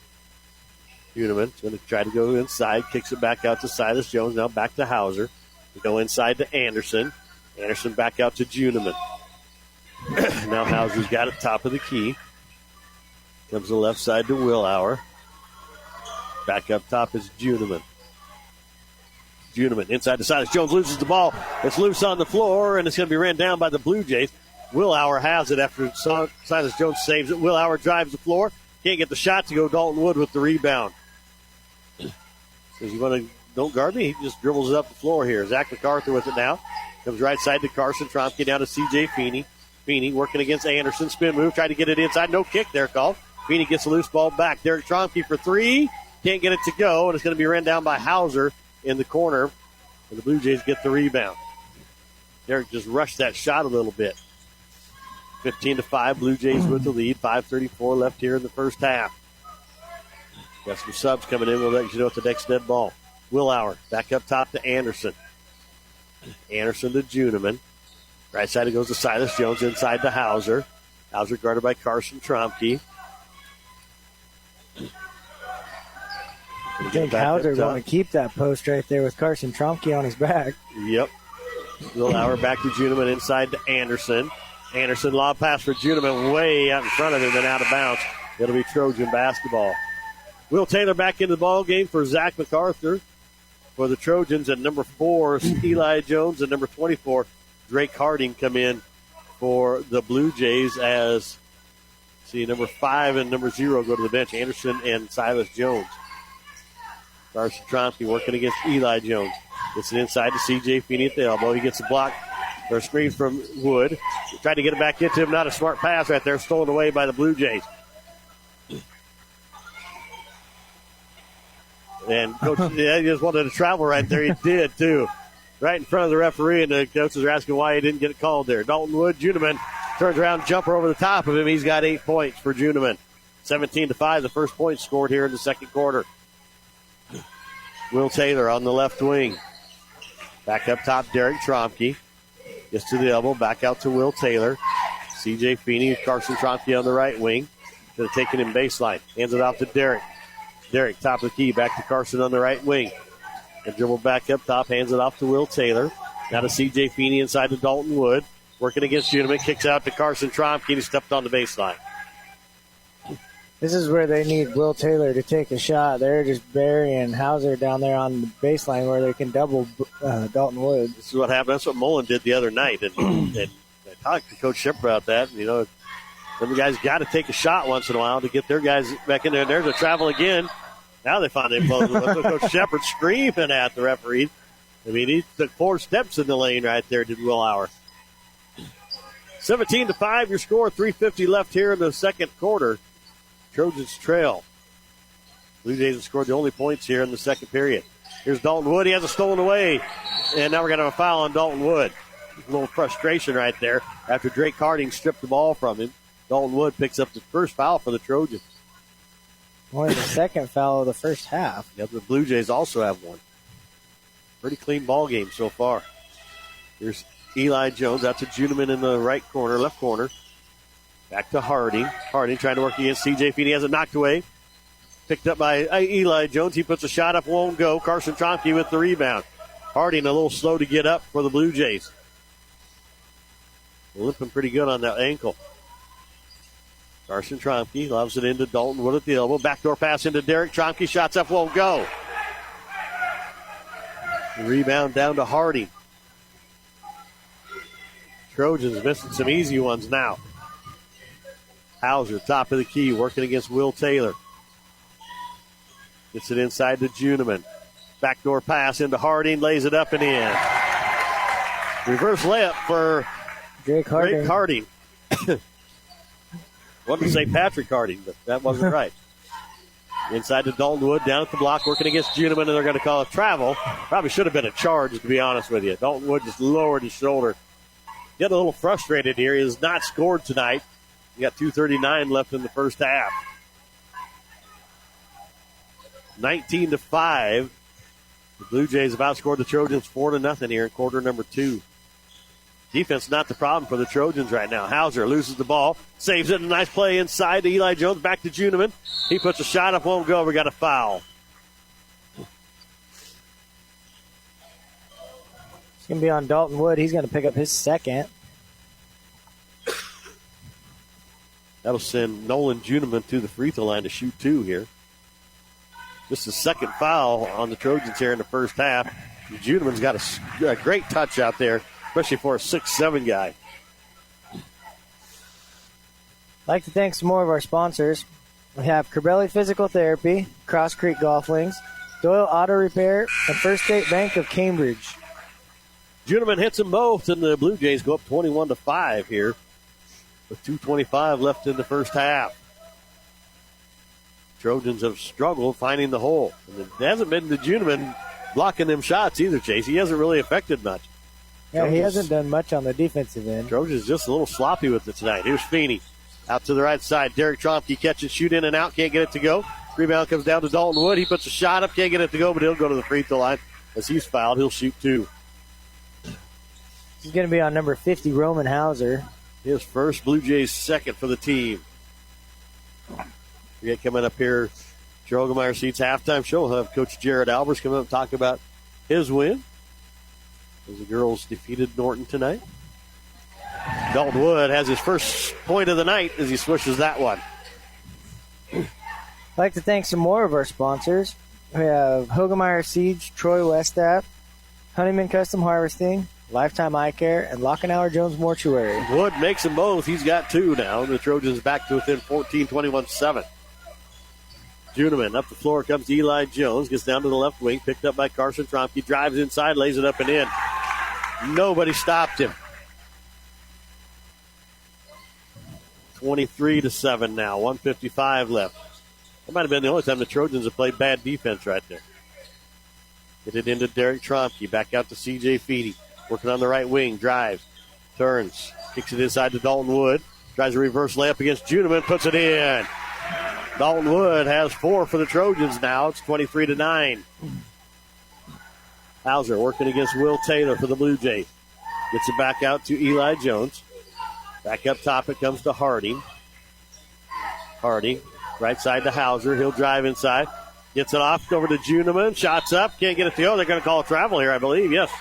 Juniman's going to try to go inside. Kicks it back out to Silas Jones. Now back to Hauser. We go inside to Anderson. Anderson back out to Juniman. Now Hauser's got it top of the key. Comes to the left side to Willauer. Back up top is Juniman. Juniman inside to Silas Jones, loses the ball. It's loose on the floor, and it's going to be ran down by the Blue Jays. Willauer has it after Silas Jones saves it. Willauer drives the floor. Can't get the shot to go. Dalton Wood with the rebound. Says, you want to don't guard me? He just dribbles it up the floor here. Zach MacArthur with it now. Comes right side to Carson Tromke, down to C.J. Feeney. Feeney working against Anderson. Spin move, tried to get it inside. No kick there called. Feeney gets the loose ball back. Derek Tromke for three. Can't get it to go, and it's going to be ran down by Hauser in the corner. And the Blue Jays get the rebound. Derek just rushed that shot a little bit. 15-5, Blue Jays with the lead. 5:34 left here in the first half. Got some subs coming in. We'll let you know at the next dead ball. Willauer back up top to Anderson. Anderson to Juniman. Right side it goes to Silas Jones. Inside to Hauser. Hauser guarded by Carson Tromke. I think Hauser's going to keep that post right there with Carson Tromke on his back. Yep. Willauer back to Juniman inside to Anderson. Anderson lob pass for Juniman way out in front of him and out of bounds. It'll be Trojan basketball. Will Taylor back into the ball game for Zach MacArthur for the Trojans. And number 4, Eli Jones, and number 24, Drake Harding come in for the Blue Jays as, number 5 and number 0 go to the bench. Anderson and Silas Jones. Carson Tromke working against Eli Jones. Gets it inside to C.J. Feeney at the elbow. He gets a block or a screen from Wood. Tried to get it back into him. Not a smart pass right there. Stolen away by the Blue Jays. And Coach, he just wanted to travel right there. He did, too. Right in front of the referee, and the coaches are asking why he didn't get it called there. Dalton Wood, Juniman, turns around, jumper over the top of him. He's got 8 points for Juniman. 17-5, the first point scored here in the second quarter. Will Taylor on the left wing. Back up top, Derek Tromke. Gets to the elbow, back out to Will Taylor. C.J. Feeney, Carson Tromke on the right wing. Should have taken him baseline. Hands it off to Derek. Derek, top of the key, back to Carson on the right wing. And dribble back up top, hands it off to Will Taylor. Now to C.J. Feeney inside to Dalton Wood. Working against Juniman, kicks out to Carson Tromke. He stepped on the baseline. This is where they need Will Taylor to take a shot. They're just burying Hauser down there on the baseline where they can double Dalton Wood. This is what happened. That's what Mullen did the other night. And I talked to Coach Shepard about that. You know, some guys got to take a shot once in a while to get their guys back in there. And there's a travel again. Now they find him close. Coach Shepard screaming at the referee. I mean, he took 4 steps in the lane right there, did Willauer. 17-5, your score. 3:50 left here in the second quarter. Trojans trail. Blue Jays have scored the only points here in the second period. Here's Dalton Wood. He has it stolen away. And now we're going to have a foul on Dalton Wood. A little frustration right there after Drake Harding stripped the ball from him. Dalton Wood picks up the first foul for the Trojans. Only the second foul of the first half. Yeah, the Blue Jays also have one. Pretty clean ball game so far. Here's Eli Jones out to Juniman in the right corner, left corner. Back to Harding. Harding trying to work against C.J. Feeney. Has it knocked away. Picked up by Eli Jones. He puts a shot up, won't go. Carson Tromke with the rebound. Harding a little slow to get up for the Blue Jays. Limping pretty good on that ankle. Carson Tromke loves it into Dalton Wood at the elbow. Backdoor pass into Derek Tromke. Shots up, won't go. The rebound down to Harding. Trojans missing some easy ones now. Hauser, top of the key, working against Will Taylor. Gets it inside to Juniman. Backdoor pass into Harding, lays it up and in. Reverse layup for Drake Harding. Wanted to say Patrick Harding, but that wasn't right. Inside to Dalton Wood, down at the block, working against Juniman, and they're going to call it travel. Probably should have been a charge, to be honest with you. Dalton Wood just lowered his shoulder. Getting a little frustrated here. He has not scored tonight. You got 2:39 left in the first half. 19-5. The Blue Jays have outscored the Trojans 4-0 here in quarter number 2. Defense not the problem for the Trojans right now. Hauser loses the ball, saves it. A nice play inside to Eli Jones. Back to Juniman. He puts a shot up, won't go. We got a foul. It's going to be on Dalton Wood. He's going to pick up his second. That'll send Nolan Juniman to the free throw line to shoot 2 here. Just the second foul on the Trojans here in the first half. Juniman's got a great touch out there, especially for a 6'7" guy. I'd like to thank some more of our sponsors. We have Corbelli Physical Therapy, Cross Creek Golf Links, Doyle Auto Repair, and First State Bank of Cambridge. Juniman hits them both, and the Blue Jays go up 21-5 here with 2:25 left in the first half. Trojans have struggled finding the hole. And it hasn't been the Juniman blocking them shots either, Chase. He hasn't really affected much. Yeah, Trojans, he hasn't done much on the defensive end. Trojans just a little sloppy with it tonight. Here's Feeney. Out to the right side. Derek Tromke catch and shoot in and out. Can't get it to go. Rebound comes down to Dalton Wood. He puts a shot up. Can't get it to go, but he'll go to the free throw line. As he's fouled, he'll shoot 2. He's going to be on number 50, Roman Hauser. His first, Blue Jays second for the team. We get coming up here, Joe Hogemeyer Seats halftime show. We'll have Coach Jared Albers come up and talk about his win as the girls defeated Norton tonight. Dalton Wood has his first point of the night as he swishes that one. I'd like to thank some more of our sponsors. We have Hogemeyer Seeds, Troy Westapp, Honeyman Custom Harvesting, Lifetime Eye Care, and Lockenauer Jones Mortuary. Wood makes them both. He's got 2 now. The Trojans back to within 14, 21-7. Juniman up the floor comes Eli Jones. Gets down to the left wing. Picked up by Carson Tromke. Drives inside. Lays it up and in. Nobody stopped him. 23-7 now. 1:55 left. That might have been the only time the Trojans have played bad defense right there. Get it into Derek Tromke. Back out to C.J. Feedy. Working on the right wing. Drives. Turns. Kicks it inside to Dalton Wood. Tries a reverse layup against Juniman. Puts it in. Dalton Wood has 4 for the Trojans now. It's 23-9. Hauser working against Will Taylor for the Blue Jays. Gets it back out to Eli Jones. Back up top it comes to Harding. Harding, right side to Hauser. He'll drive inside. Gets it off over to Juniman. Shots up. Can't get it to go. They're going to call a travel here, I believe. Yes.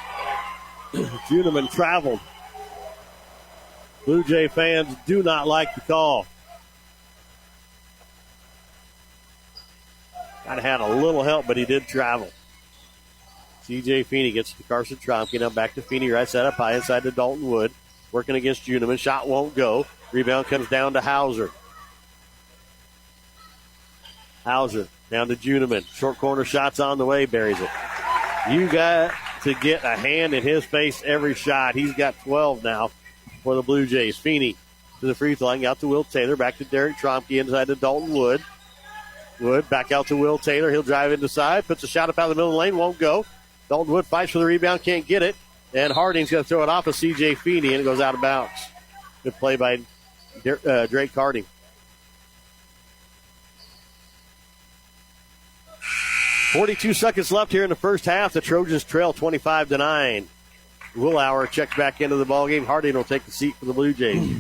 Juniman traveled. Blue Jay fans do not like the call. Kind of had a little help, but he did travel. C.J. Feeney gets to Carson Tromke. Now back to Feeney, right side up high inside to Dalton Wood. Working against Juniman. Shot won't go. Rebound comes down to Hauser. Hauser down to Juniman. Short corner shots on the way. Buries it. You got to get a hand in his face every shot. He's got 12 now for the Blue Jays. Feeney to the free throw line. Out to Will Taylor. Back to Derek Tromke inside to Dalton Wood. Wood back out to Will Taylor. He'll drive in the side. Puts a shot up out of the middle of the lane. Won't go. Dalton Wood fights for the rebound. Can't get it. And Harding's going to throw it off of C.J. Feeney, and it goes out of bounds. Good play by Drake Harding. .42 seconds left here in the first half. The Trojans trail 25-9. Willauer checks back into the ballgame. Harding will take the seat for the Blue Jays.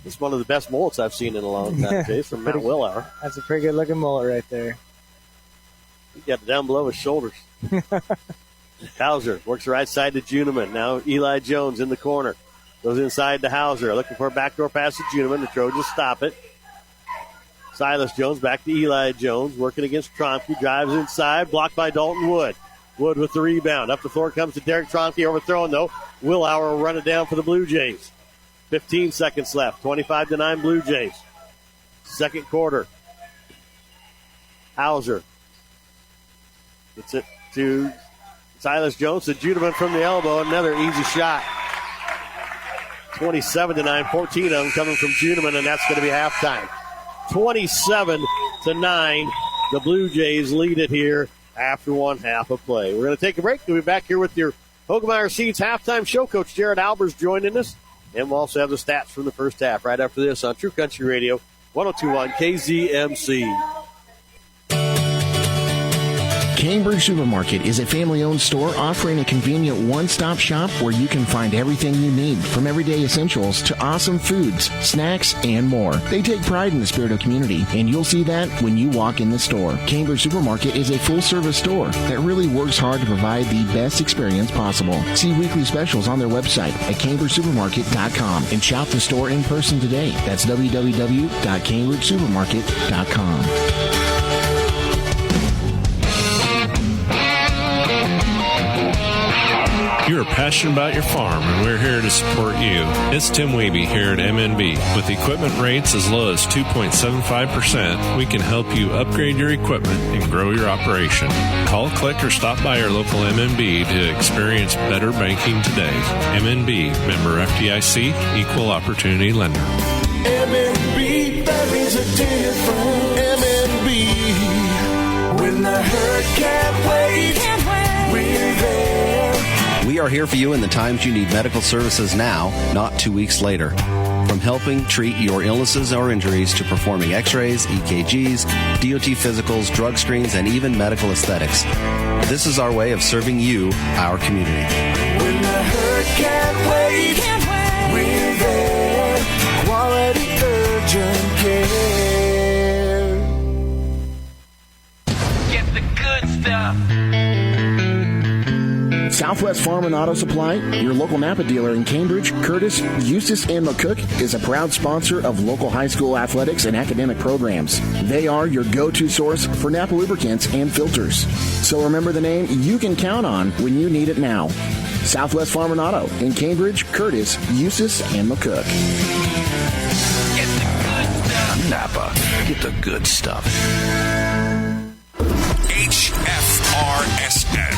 It's one of the best mullets I've seen in a long time, Chase, from Matt Willauer. That's a pretty good-looking mullet right there. He got it down below his shoulders. Hauser works the right side to Juniman. Now Eli Jones in the corner. Goes inside to Hauser. Looking for a backdoor pass to Juniman. The Trojans stop it. Silas Jones back to Eli Jones. Working against Tromke. Drives inside. Blocked by Dalton Wood. Wood with the rebound. Up the floor comes to Derek Tromke. Overthrown, though. Willauer will run it down for the Blue Jays. 15 seconds left. 25-9 Blue Jays. Second quarter. Hauser gets it to Silas Jones to Judeman from the elbow. Another easy shot. 27-9, 14 of them coming from Judeman, and that's going to be halftime. 27-9, the Blue Jays lead it here after one half of play. We're going to take a break. We'll be back here with your Hogemeyer Seeds halftime show. Coach Jared Albers joining us, and we'll also have the stats from the first half right after this on True Country Radio, 102.1 KZMC. Cambridge Supermarket is a family-owned store offering a convenient one-stop shop where you can find everything you need, from everyday essentials to awesome foods, snacks, and more. They take pride in the spirit of community, and you'll see that when you walk in the store. Cambridge Supermarket is a full-service store that really works hard to provide the best experience possible. See weekly specials on their website at CambridgeSupermarket.com and shop the store in person today. That's www.CambridgeSupermarket.com. You're passionate about your farm, and we're here to support you. It's Tim Wiebe here at MNB. With equipment rates as low as 2.75%, we can help you upgrade your equipment and grow your operation. Call, click, or stop by our local MNB to experience better banking today. MNB, member FDIC, equal opportunity lender. MNB, that means a different MNB. When the herd can't wait, we're there. We are here for you in the times you need medical services now, not 2 weeks later. From helping treat your illnesses or injuries to performing x-rays, EKGs, DOT physicals, drug screens, and even medical aesthetics. This is our way of serving you, our community. When the herd can't wait, we're there. Quality urgent care. Get the good stuff. Southwest Farm and Auto Supply, your local Napa dealer in Cambridge, Curtis, Eustis, and McCook, is a proud sponsor of local high school athletics and academic programs. They are your go-to source for Napa lubricants and filters. So remember the name you can count on when you need it now. Southwest Farm and Auto in Cambridge, Curtis, Eustis, and McCook. Get the good stuff. Napa, get the good stuff. HFRSN.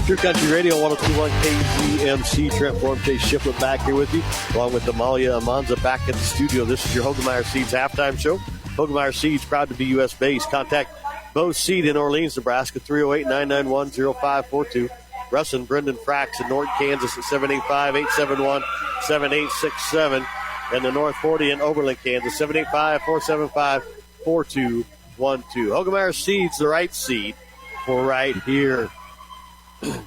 True Country Radio, 102.1 KZMC. Trent Form, Chase Shiflett back here with you, along with Amalia Amanza back at the studio. This is your Hogemeyer Seeds halftime show. Hogemeyer Seeds, proud to be U.S.-based. Contact Bo Seed in Orleans, Nebraska, 308-991-0542. Russ and Brendan Frax in Norton, Kansas at 785-871-7867. And the North 40 in Oberlin, Kansas, 785-475-4212. Hogemeyer Seeds, the right seed for right here.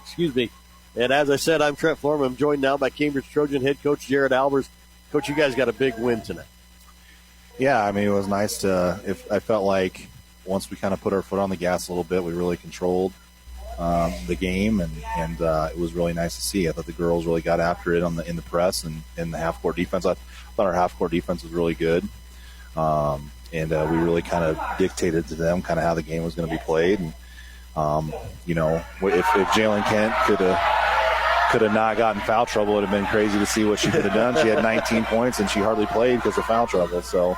Excuse me. And as I said, I'm Trent Florman. I'm joined now by Cambridge Trojan head coach Jared Albers. Coach, you guys got a big win tonight. Yeah, I mean, it was nice to I felt like once we kind of put our foot on the gas a little bit, we really controlled the game, and it was really nice to see. I thought the girls really got after it in the press and in the half-court defense. I thought our half-court defense was really good. And we really kind of dictated to them kind of how the game was going to be played. And if Jalen Kent could have not gotten foul trouble, it would have been crazy to see what she could have done. She had 19 points and she hardly played because of foul trouble. So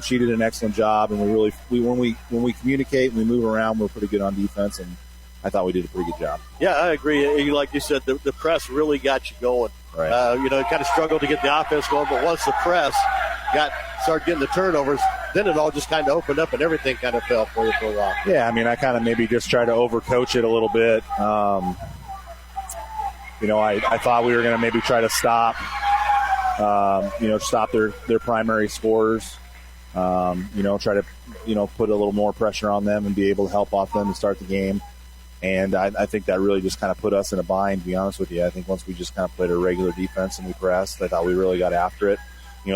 she did an excellent job, and when we communicate and we move around, we're pretty good on defense, and I thought we did a pretty good job. Yeah, I agree. Like you said, the press really got you going. Right. Kind of struggled to get the offense going, but once the press started getting the turnovers, then it all just kind of opened up and everything kind of fell for you for a while. Yeah, I mean, I kind of maybe just tried to overcoach it a little bit. I thought we were going to maybe try to stop their primary scorers. Try to, put a little more pressure on them and be able to help off them to start the game. And I think that really just kind of put us in a bind, to be honest with you. I think once we just kind of played our regular defense and we pressed, I thought we really got after it. We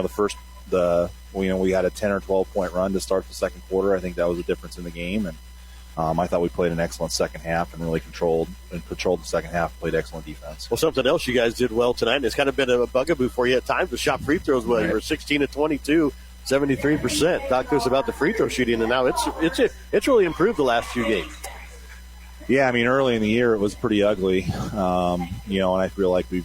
had a 10 or 12 point run to start the second quarter. I think that was a difference in the game. And I thought we played an excellent second half and really patrolled the second half, played excellent defense. Well, something else you guys did well tonight, and it's kind of been a bugaboo for you at times with shot free throws. Well, you were 16-22, 73%. Talk to us about the free throw shooting, and now it's really improved the last few games. Yeah, I mean, early in the year it was pretty ugly, and I feel like we've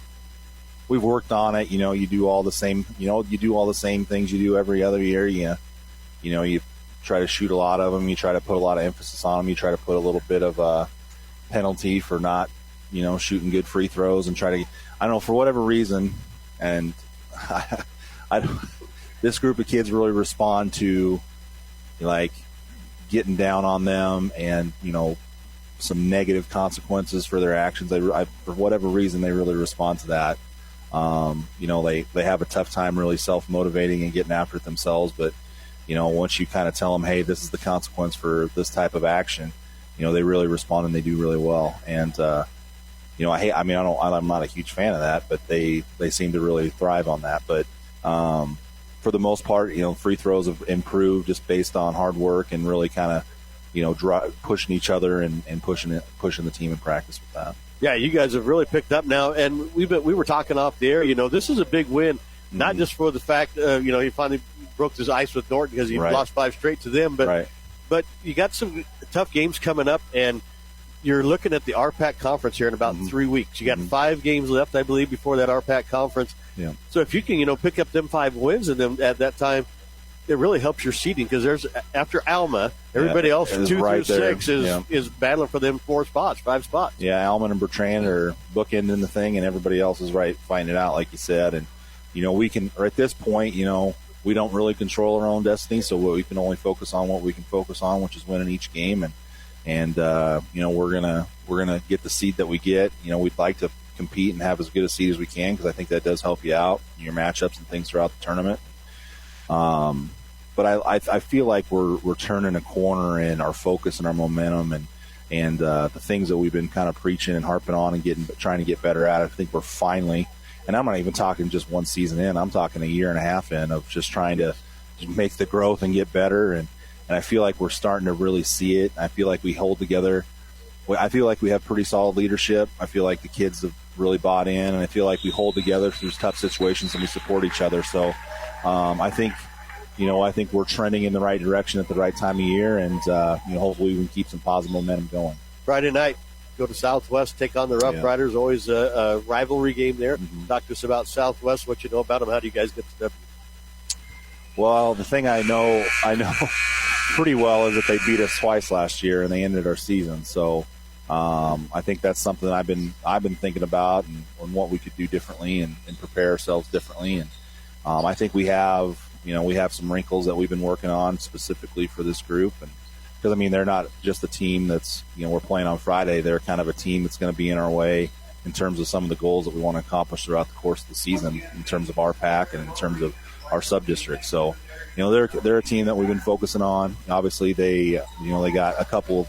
worked on it. You do all the same things you do every other year. You try to shoot a lot of them. You try to put a lot of emphasis on them. You try to put a little bit of a penalty for not, shooting good free throws, and try to, I don't know, for whatever reason, and this group of kids really respond to, like, getting down on them and, some negative consequences for their actions. For whatever reason, they really respond to that. They have a tough time really self-motivating and getting after it themselves. But, once you kind of tell them, hey, this is the consequence for this type of action, they really respond and they do really well. And, I'm not a huge fan of that, but they seem to really thrive on that. But, for the most part, free throws have improved just based on hard work and really kind of, pushing each other and pushing the team in practice with that. Yeah, you guys have really picked up now, and we were talking off the air. This is a big win, not just for the fact he finally broke his ice with Norton because he lost 5 straight to them, but you got some tough games coming up, and you're looking at the RPAC conference here in about 3 weeks. You got 5 games left, I believe, before that RPAC conference. Yeah. So if you can pick up them 5 wins and then at that time, it really helps your seeding because there's after Alma, everybody else 2 through 6 is battling for them 5 spots. Yeah, Alma and Bertrand are bookending the thing, and everybody else is fighting it out, like you said. And we can, or at this point, we don't really control our own destiny, so we can only focus on what we can focus on, which is winning each game. And we're gonna get the seed that we get. We'd like to compete and have as good a seed as we can because I think that does help you out in your matchups and things throughout the tournament. But I feel like we're turning a corner in our focus and our momentum and the things that we've been kind of preaching and harping on and trying to get better at. I think we're finally, and I'm not even talking just one season in, I'm talking a year and a half in of just trying to make the growth and get better. And I feel like we're starting to really see it. I feel like we hold together. I feel like we have pretty solid leadership. I feel like the kids have really bought in, and I feel like we hold together through tough situations and we support each other. So I think we're trending in the right direction at the right time of year, and hopefully we can keep some positive momentum going. Friday night, go to Southwest, take on the Rough Riders. Always a rivalry game there. Talk to us about Southwest, what you know about them. How do you guys get to W? Well, the thing I know pretty well is that they beat us twice last year and they ended our season. So I think that's something that I've been thinking about and what we could do differently and prepare ourselves differently. And I think we have some wrinkles that we've been working on specifically for this group. And because they're not just a team that's we're playing on Friday. They're kind of a team that's going to be in our way in terms of some of the goals that we want to accomplish throughout the course of the season in terms of our pack and in terms of our sub-district. So, they're a team that we've been focusing on. Obviously, they got a couple of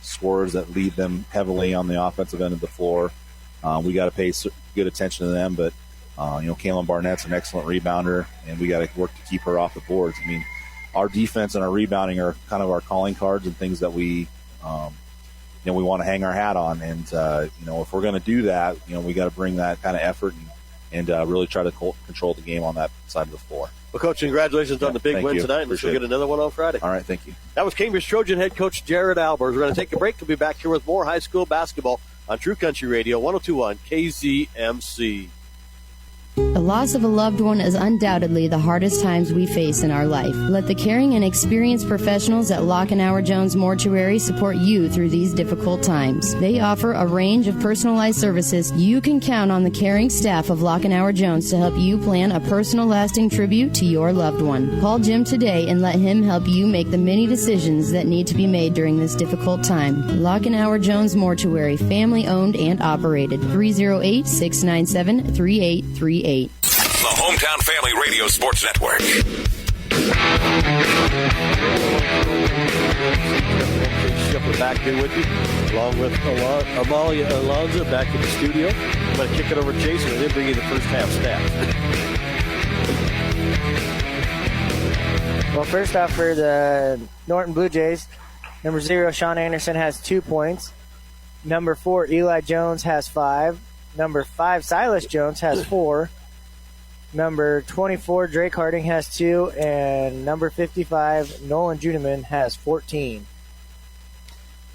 scorers that lead them heavily on the offensive end of the floor. We got to pay good attention to them, but Kaylin Barnett's an excellent rebounder, and we got to work to keep her off the boards. Our defense and our rebounding are kind of our calling cards and things that we want to hang our hat on. And if we're going to do that, we got to bring that kind of effort and really try to control the game on that side of the floor. Well, Coach, congratulations on the big win tonight. Let's go get another one on Friday. All right, thank you. That was Cambridge Trojan head coach Jared Albers. We're going to take a break. We'll be back here with more high school basketball on True Country Radio 102.1 KZMC. The loss of a loved one is undoubtedly the hardest times we face in our life. Let the caring and experienced professionals at Lockenauer Jones Mortuary support you through these difficult times. They offer a range of personalized services. You can count on the caring staff of Lockenauer Jones to help you plan a personal, lasting tribute to your loved one. Call Jim today and let him help you make the many decisions that need to be made during this difficult time. Lockenauer Jones Mortuary, family owned and operated. 308-697-3838. The Hometown Family Radio Sports Network. We're back here with you, along with Amalia Alonzo back in the studio. I'm going to kick it over to Jason and then bring you the first half stats. Well, first off, for the Norton Blue Jays, number 0, Sean Anderson has 2 points. Number 4, Eli Jones has 5. Number 5, Silas Jones has 4. Number 24, Drake Harding has 2. And number 55, Nolan Juneman has 14.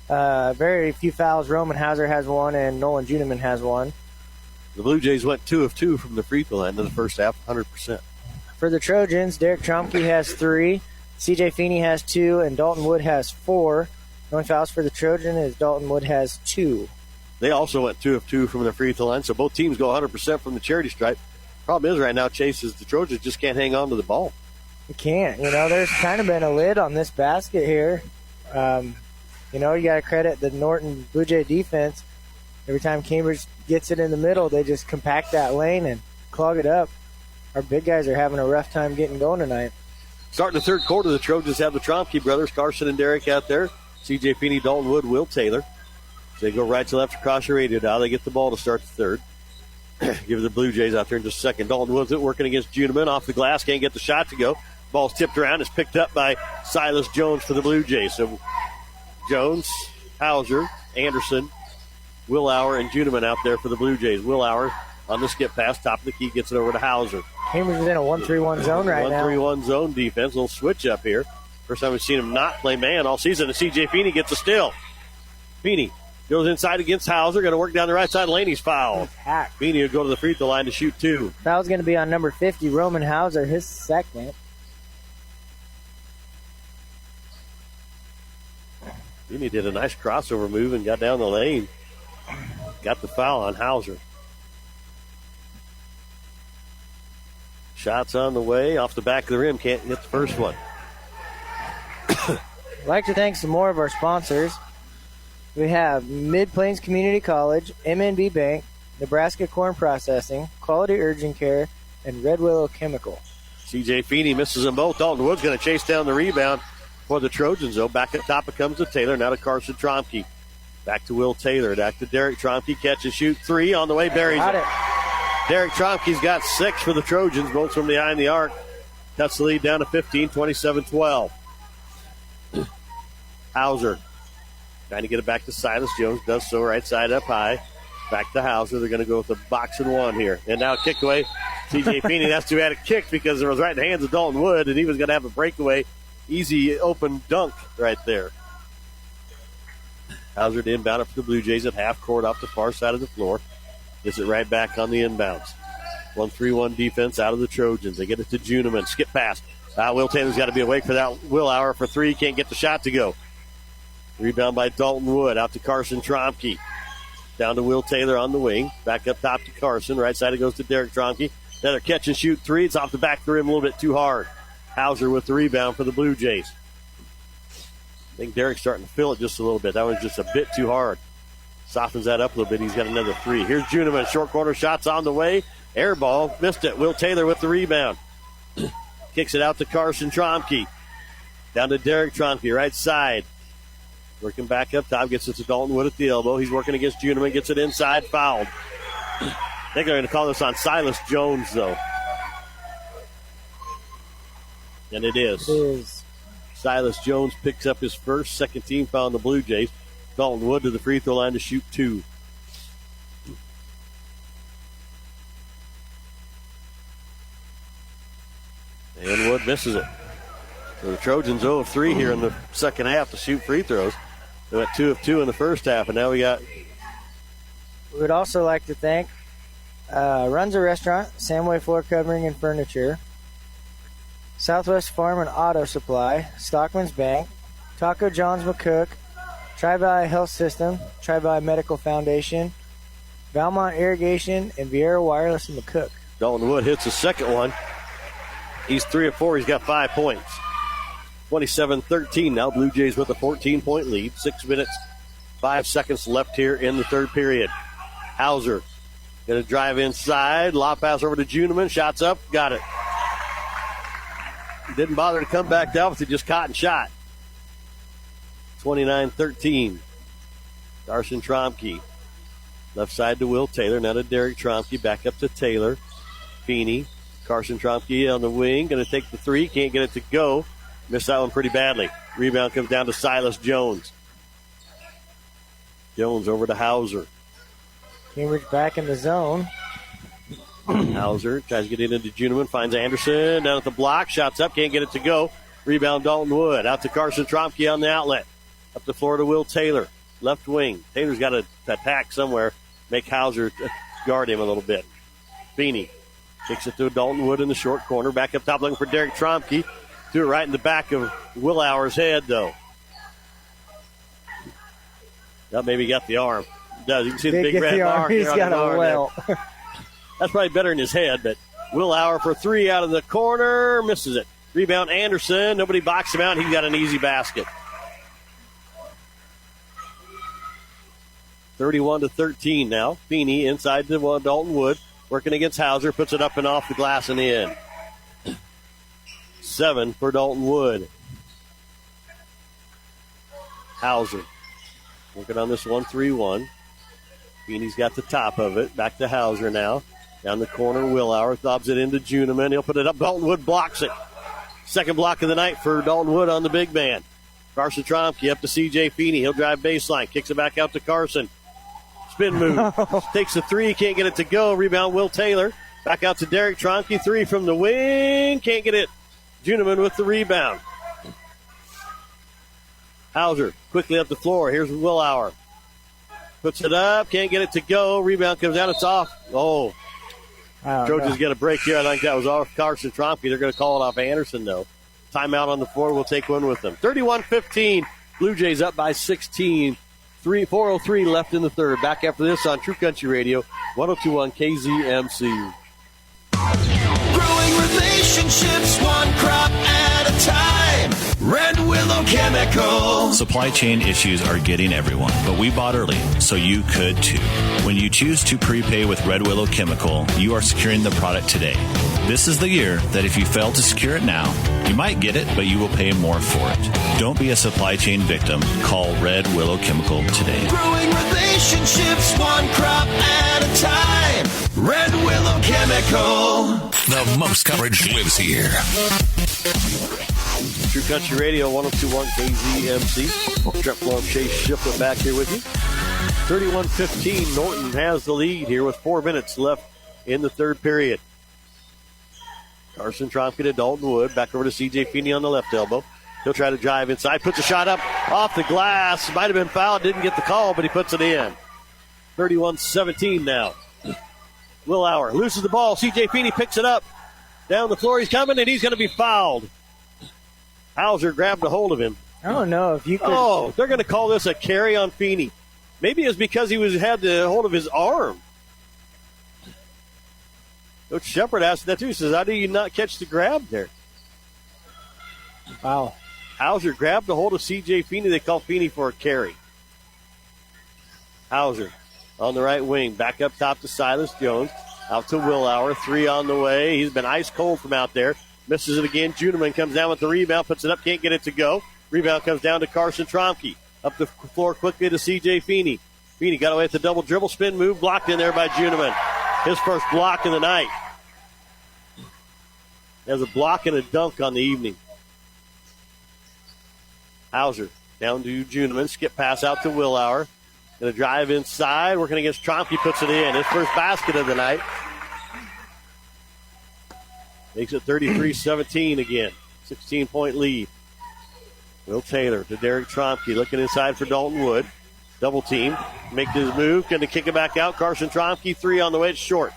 Very few fouls. Roman Hauser has 1, and Nolan Juneman has 1. The Blue Jays went 2 of 2 from the free throw line in the first half, 100%. For the Trojans, Derek Tromke has 3. C.J. Feeney has 2, and Dalton Wood has 4. The only fouls for the Trojan is Dalton Wood has 2. They also went 2 of 2 from the free throw line, so both teams go 100% from the charity stripe. Problem is right now, Chase, is the Trojans just can't hang on to the ball. You can't. There's kind of been a lid on this basket here. You got to credit the Norton Blue Jay defense. Every time Cambridge gets it in the middle, they just compact that lane and clog it up. Our big guys are having a rough time getting going tonight. Starting the third quarter, the Trojans have the Tromke brothers, Carson and Derek out there. C.J. Feeney, Dalton Wood, Will Taylor. So they go right to left across the radio now. They get the ball to start the third. Give the Blue Jays out there in just a second. Dalton Wood's working against Juneman. Off the glass, can't get the shot to go. Ball's tipped around. It's picked up by Silas Jones for the Blue Jays. So Jones, Hauser, Anderson, Willauer, and Juneman out there for the Blue Jays. Willauer on the skip pass, top of the key, gets it over to Hauser. Cambridge is in a 1-3-1 zone right now. 1-3-1 zone defense. Little switch up here. First time we've seen him not play man all season. And C.J. Feeney gets a steal. Feeney goes inside against Hauser. Going to work down the right side lane. He's fouled. Feeney will go to the free throw line to shoot 2. Foul's going to be on number 50, Roman Hauser, his second. Feeney did a nice crossover move and got down the lane. Got the foul on Hauser. Shots on the way. Off the back of the rim. Can't hit the first one. I'd like to thank some more of our sponsors. We have Mid-Plains Community College, MNB Bank, Nebraska Corn Processing, Quality Urgent Care, and Red Willow Chemical. C.J. Feeney misses them both. Dalton Wood's going to chase down the rebound for the Trojans, though. Back at top it comes to Taylor. Now to Carson Tromke. Back to Will Taylor. Back to Derek Tromke. Catch and shoot 3 on the way. Buries it. Derek Tromke's got 6 for the Trojans, both from behind the arc. Cuts the lead down to 15, 27-12. Hauser trying to get it back to Silas Jones. Does so right side up high. Back to Hauser. They're going to go with a box and one here. And now kick away. C.J. Feeney has to add a kick because it was right in the hands of Dalton Wood, and he was going to have a breakaway. Easy open dunk right there. Hauser to inbound it for the Blue Jays at half court off the far side of the floor. Gets it right back on the inbounds. 1-3-1 defense out of the Trojans. They get it to Juneman. Skip pass. Will Taylor's got to be awake for that. Willauer for 3. Can't get the shot to go. Rebound by Dalton Wood. Out to Carson Tromke. Down to Will Taylor on the wing. Back up top to Carson. Right side it goes to Derek Tromke. Another catch and shoot 3. It's off the back of the rim a little bit too hard. Hauser with the rebound for the Blue Jays. I think Derek's starting to feel it just a little bit. That one's just a bit too hard. Softens that up a little bit. He's got another 3. Here's Juneman. Short corner shots on the way. Air ball. Missed it. Will Taylor with the rebound. Kicks it out to Carson Tromke. Down to Derek Tromke. Right side. Working back up top. Gets it to Dalton Wood at the elbow. He's working against Juneman. Gets it inside. Fouled. I think they're going to call this on Silas Jones, though. And it is. It is. Silas Jones picks up his first, second team foul on the Blue Jays. Dalton Wood to the free throw line to shoot 2. And Wood misses it. So the Trojans 0 of 3 here in the second half to shoot free throws. They went 2 of 2 in the first half, and now we got. We would also like to thank Runza Restaurant, Samway Floor Covering and Furniture, Southwest Farm and Auto Supply, Stockman's Bank, Taco John's McCook, Tri-Valley Health System, Tri-Valley Medical Foundation, Valmont Irrigation, and Vieira Wireless and McCook. Dalton Wood hits the second one. He's 3 of 4. He's got 5 points. 27-13 now. Blue Jays with a 14-point lead. 6 minutes, 5 seconds left here in the third period. Hauser going to drive inside. Lob pass over to Juneman. Shots up. Got it. Didn't bother to come back down, but he just caught and shot. 29-13. Carson Tromke. Left side to Will Taylor. Now to Derek Tromke. Back up to Taylor. Feeney. Carson Tromke on the wing. Going to take the 3. Can't get it to go. Missed that one pretty badly. Rebound comes down to Silas Jones. Jones over to Hauser. Cambridge back in the zone. Hauser tries to get into Juneman. Finds Anderson down at the block. Shots up. Can't get it to go. Rebound Dalton Wood. Out to Carson Tromke on the outlet. Up the floor to Will Taylor. Left wing. Taylor's got to attack somewhere. Make Hauser guard him a little bit. Feeney kicks it to Dalton Wood in the short corner. Back up top looking for Derek Tromke. Threw it right in the back of Willauer's head, though. That maybe got the arm. It does. You can see the big red mark. He's got a welt. That's probably better in his head, but Willauer for three out of the corner. Misses it. Rebound Anderson. Nobody boxed him out. He's got an easy basket. 31-13 now. Feeney inside to Dalton Wood. Working against Hauser. Puts it up and off the glass and in. 7 for Dalton Wood. Hauser working on this 1-3-1. Feeney's got the top of it. Back to Hauser now. Down the corner, Willauer lobs it into Juneman. He'll put it up. Dalton Wood blocks it. Second block of the night for Dalton Wood on the big man. Carson Tromke up to C.J. Feeney. He'll drive baseline. Kicks it back out to Carson. Spin move. Takes the three. Can't get it to go. Rebound, Will Taylor. Back out to Derek Tromke. Three from the wing. Can't get it. Juneman with the rebound. Hauser quickly up the floor. Here's Willauer. Puts it up. Can't get it to go. Rebound comes down. It's off. Oh. Trojans get a break here. I think that was off Carson Tromke. They're going to call it off Anderson, though. Timeout on the floor. We'll take one with them. 31-15. Blue Jays up by 16. 4:03 left in the third. Back after this on True Country Radio, 102.1 KZMC. Growing relationships one crop at a time. Red Willow Chemical. Supply chain issues are getting everyone, but we bought early, so you could too. When you choose to prepay with Red Willow Chemical, you are securing the product today. This is the year that if you fail to secure it now, you might get it, but you will pay more for it. Don't be a supply chain victim. Call Red Willow Chemical today. Growing relationships one crop at a time. Red Willow Chemical. The most coverage lives here. True Country Radio, 102.1 KZMC. Trent Florham, Chase Shiflett back here with you. 31-15, Norton has the lead here with 4 minutes left in the third period. Carson Tromke to Dalton Wood. Back over to C.J. Feeney on the left elbow. He'll try to drive inside. Puts a shot up off the glass. Might have been fouled. Didn't get the call, but he puts it in. 31-17 now. Willauer loses the ball. C.J. Feeney picks it up. Down the floor. He's coming, and he's going to be fouled. Hauser grabbed a hold of him. I don't know if you could. Oh, they're going to call this a carry on Feeney. Maybe it's because he had the hold of his arm. Coach Shepard asked that too. He says, how do you not catch the grab there? Wow. Hauser grabbed a hold of C.J. Feeney. They call Feeney for a carry. Hauser on the right wing. Back up top to Silas Jones. Out to Willauer. Three on the way. He's been ice cold from out there. Misses it again. Juneman comes down with the rebound. Puts it up. Can't get it to go. Rebound comes down to Carson Tromke. Up the floor quickly to C.J. Feeney. Feeney got away with the double dribble spin move. Blocked in there by Juneman. His first block of the night. Has a block and a dunk on the evening. Hauser down to Juneman. Skip pass out to Willauer. Going to drive inside. Working against Tromke. Puts it in. His first basket of the night. Makes it 33-17 again. 16-point lead. Will Taylor to Derek Tromke. Looking inside for Dalton Wood. Double team. Make his move. Going to kick it back out. Carson Tromke. Three on the way. It's short.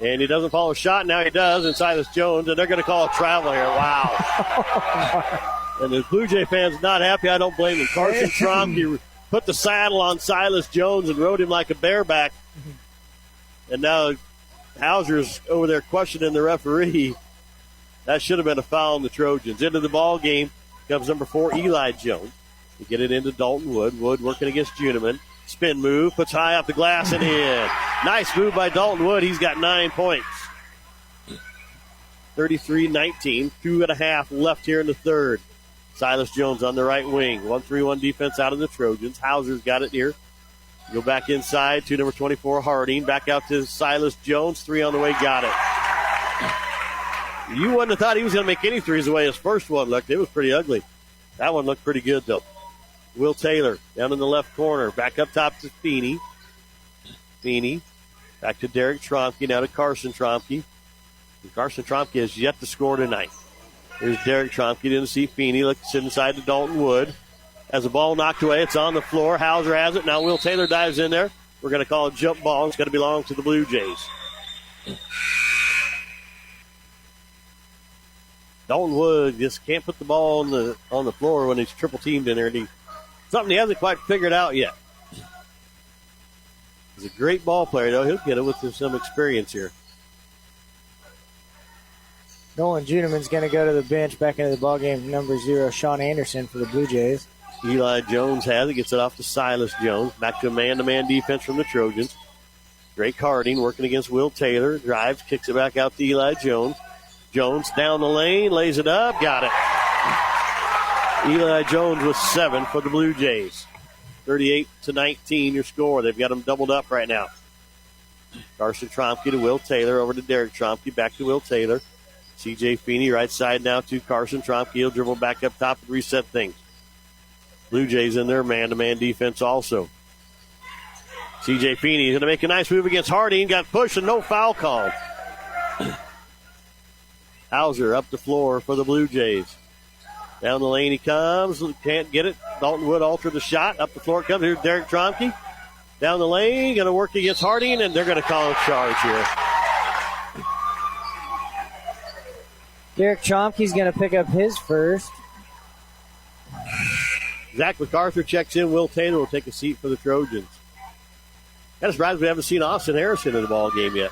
And he doesn't follow a shot. Now he does. And Silas Jones. And they're going to call a travel here. Wow. And the Blue Jay fans not happy. I don't blame them. Carson Tromke put the saddle on Silas Jones and rode him like a bareback. And now Hauser's over there questioning the referee. That should have been a foul on the Trojans. Into the ball game comes number 4, Eli Jones. To get it into Dalton Wood. Wood working against Juneman. Spin move. Puts high off the glass and in. Nice move by Dalton Wood. He's got 9 points. 33-19. 2.5 left here in the third. Silas Jones on the right wing. 1-3-1 defense out of the Trojans. Hauser's got it here. Go back inside to number 24, Harding. Back out to Silas Jones. 3 on the way. Got it. You wouldn't have thought he was going to make any threes the way his first one looked. It was pretty ugly. That one looked pretty good, though. Will Taylor down in the left corner. Back up top to Feeney. Feeney. Back to Derek Tromke. Now to Carson Tromke. And Carson Tromke has yet to score tonight. Here's Derek Tromke. Didn't see Feeney. Looks inside to Dalton Wood. Has the ball knocked away. It's on the floor. Hauser has it. Now Will Taylor dives in there. We're going to call it jump ball. It's going to belong to the Blue Jays. Dalton Wood just can't put the ball on the floor when he's triple teamed in there. Something he hasn't quite figured out yet. He's a great ball player, though. He'll get it with some experience here. Nolan Juneman's going to go to the bench back into the ballgame. Number 0, Sean Anderson for the Blue Jays. Eli Jones has it, gets it off to Silas Jones. Back to a man-to-man defense from the Trojans. Drake Harding working against Will Taylor. Drives, kicks it back out to Eli Jones. Jones down the lane, lays it up, got it. Eli Jones with 7 for the Blue Jays. 38-19 your score. They've got them doubled up right now. Carson Tromke to Will Taylor, over to Derek Tromke, back to Will Taylor. C.J. Feeney right side now to Carson Tromke. He'll dribble back up top and reset things. Blue Jays in their man-to-man defense also. C.J. Feeney is going to make a nice move against Harding. Got pushed and no foul called. Hauser up the floor for the Blue Jays. Down the lane he comes. Can't get it. Dalton Wood altered the shot. Up the floor it comes. Here's Derek Tromke. Down the lane. Going to work against Harding, and they're going to call a charge here. Derek Tromke's going to pick up his first. Zach MacArthur checks in. Will Taylor will take a seat for the Trojans. Kind of surprised we haven't seen Austin Harrison in the ball game yet.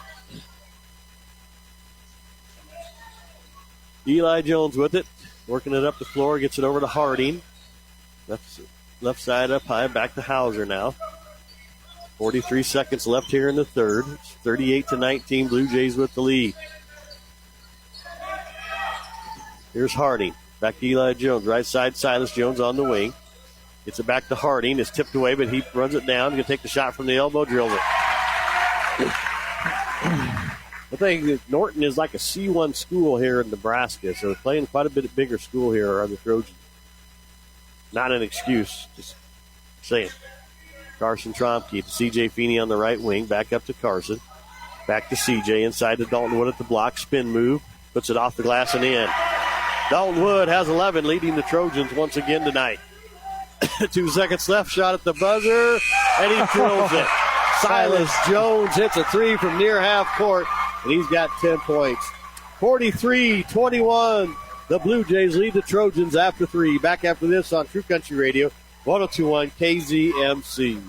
Eli Jones with it. Working it up the floor. Gets it over to Harding. Left side up high. Back to Hauser now. 43 seconds left here in the third. It's 38-19. Blue Jays with the lead. Here's Harding. Back to Eli Jones. Right side, Silas Jones on the wing. Gets it back to Harding. It's tipped away, but he runs it down. Going to take the shot from the elbow, drills it. I think Norton is like a C1 school here in Nebraska, so they're playing quite a bit bigger school here are the Trojans. Not an excuse, just saying. Carson Tromke to C.J. Feeney on the right wing. Back up to Carson. Back to C.J. Inside to Dalton Wood at the block. Spin move. Puts it off the glass and in. Dalton Wood has 11, leading the Trojans once again tonight. 2 seconds left. Shot at the buzzer, and he drills it. Silas Jones hits a 3 from near half court, and he's got 10 points. 43-21. The Blue Jays lead the Trojans after 3. Back after this on True Country Radio, 102.1 KZMC.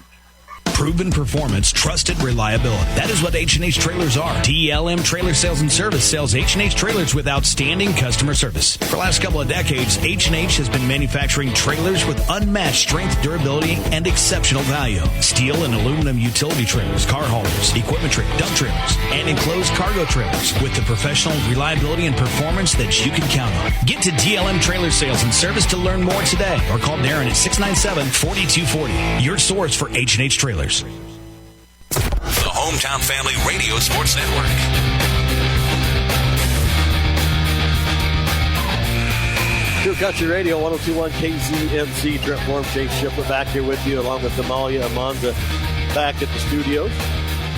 Proven performance, trusted reliability. That is what H&H Trailers are. DLM Trailer Sales and Service sells H&H Trailers with outstanding customer service. For the last couple of decades, H&H has been manufacturing trailers with unmatched strength, durability, and exceptional value. Steel and aluminum utility trailers, car haulers, equipment trailers, dump trailers, and enclosed cargo trailers with the professional reliability and performance that you can count on. Get to DLM Trailer Sales and Service to learn more today or call Darren at 697-4240. Your source for H&H Trailers. The Hometown Family Radio Sports Network. True Country Radio, 102.1 KZMC. Trent Form, Chase Shipper back here with you, along with Amalia Amanza back at the studios.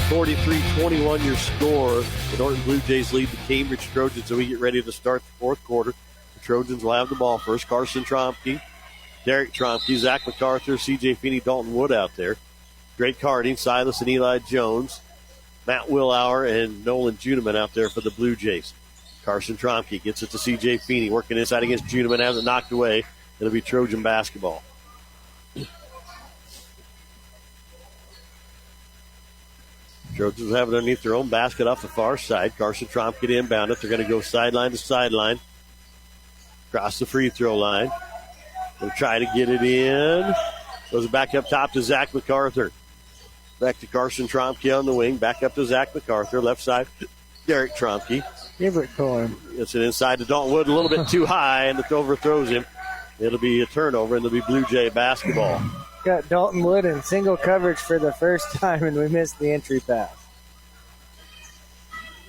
43-21 your score. The Norton Blue Jays lead the Cambridge Trojans, so we get ready to start the fourth quarter. The Trojans will have the ball first. Carson Tromke, Derek Tromke, Zach MacArthur, C.J. Feeney, Dalton Wood out there. Drake Harding, Silas and Eli Jones, Matt Willauer, and Nolan Juneman out there for the Blue Jays. Carson Tromke gets it to C.J. Feeney, working inside against Juneman, has it knocked away. It'll be Trojan basketball. Trojans have it underneath their own basket off the far side. Carson Tromke to inbound it. They're going to go sideline to sideline. Across the free throw line. They'll try to get it in. Goes back up top to Zach MacArthur. Back to Carson Tromke on the wing. Back up to Zach MacArthur. Left side, Derek Tromke. Favorite corn. Gets it inside to Dalton Wood. A little bit too high, and it overthrows him. It'll be a turnover, and it'll be Blue Jay basketball. Got Dalton Wood in single coverage for the first time, and we missed the entry pass.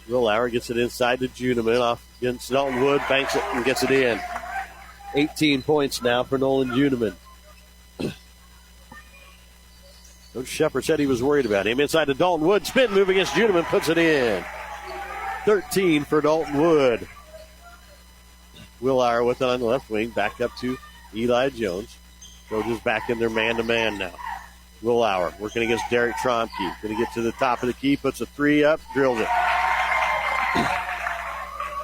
Will Lauer gets it inside to Juneman. Off against Dalton Wood. Banks it and gets it in. 18 points now for Nolan Juneman. Coach Shepard said he was worried about him. Inside to Dalton Wood. Spin move against Juneman. Puts it in. 13 for Dalton Wood. Willauer with it on the left wing. Back up to Eli Jones. Trojans back in their man-to-man now. Willauer working against Derek Tromke. Going to get to the top of the key. Puts a 3 up. Drills it.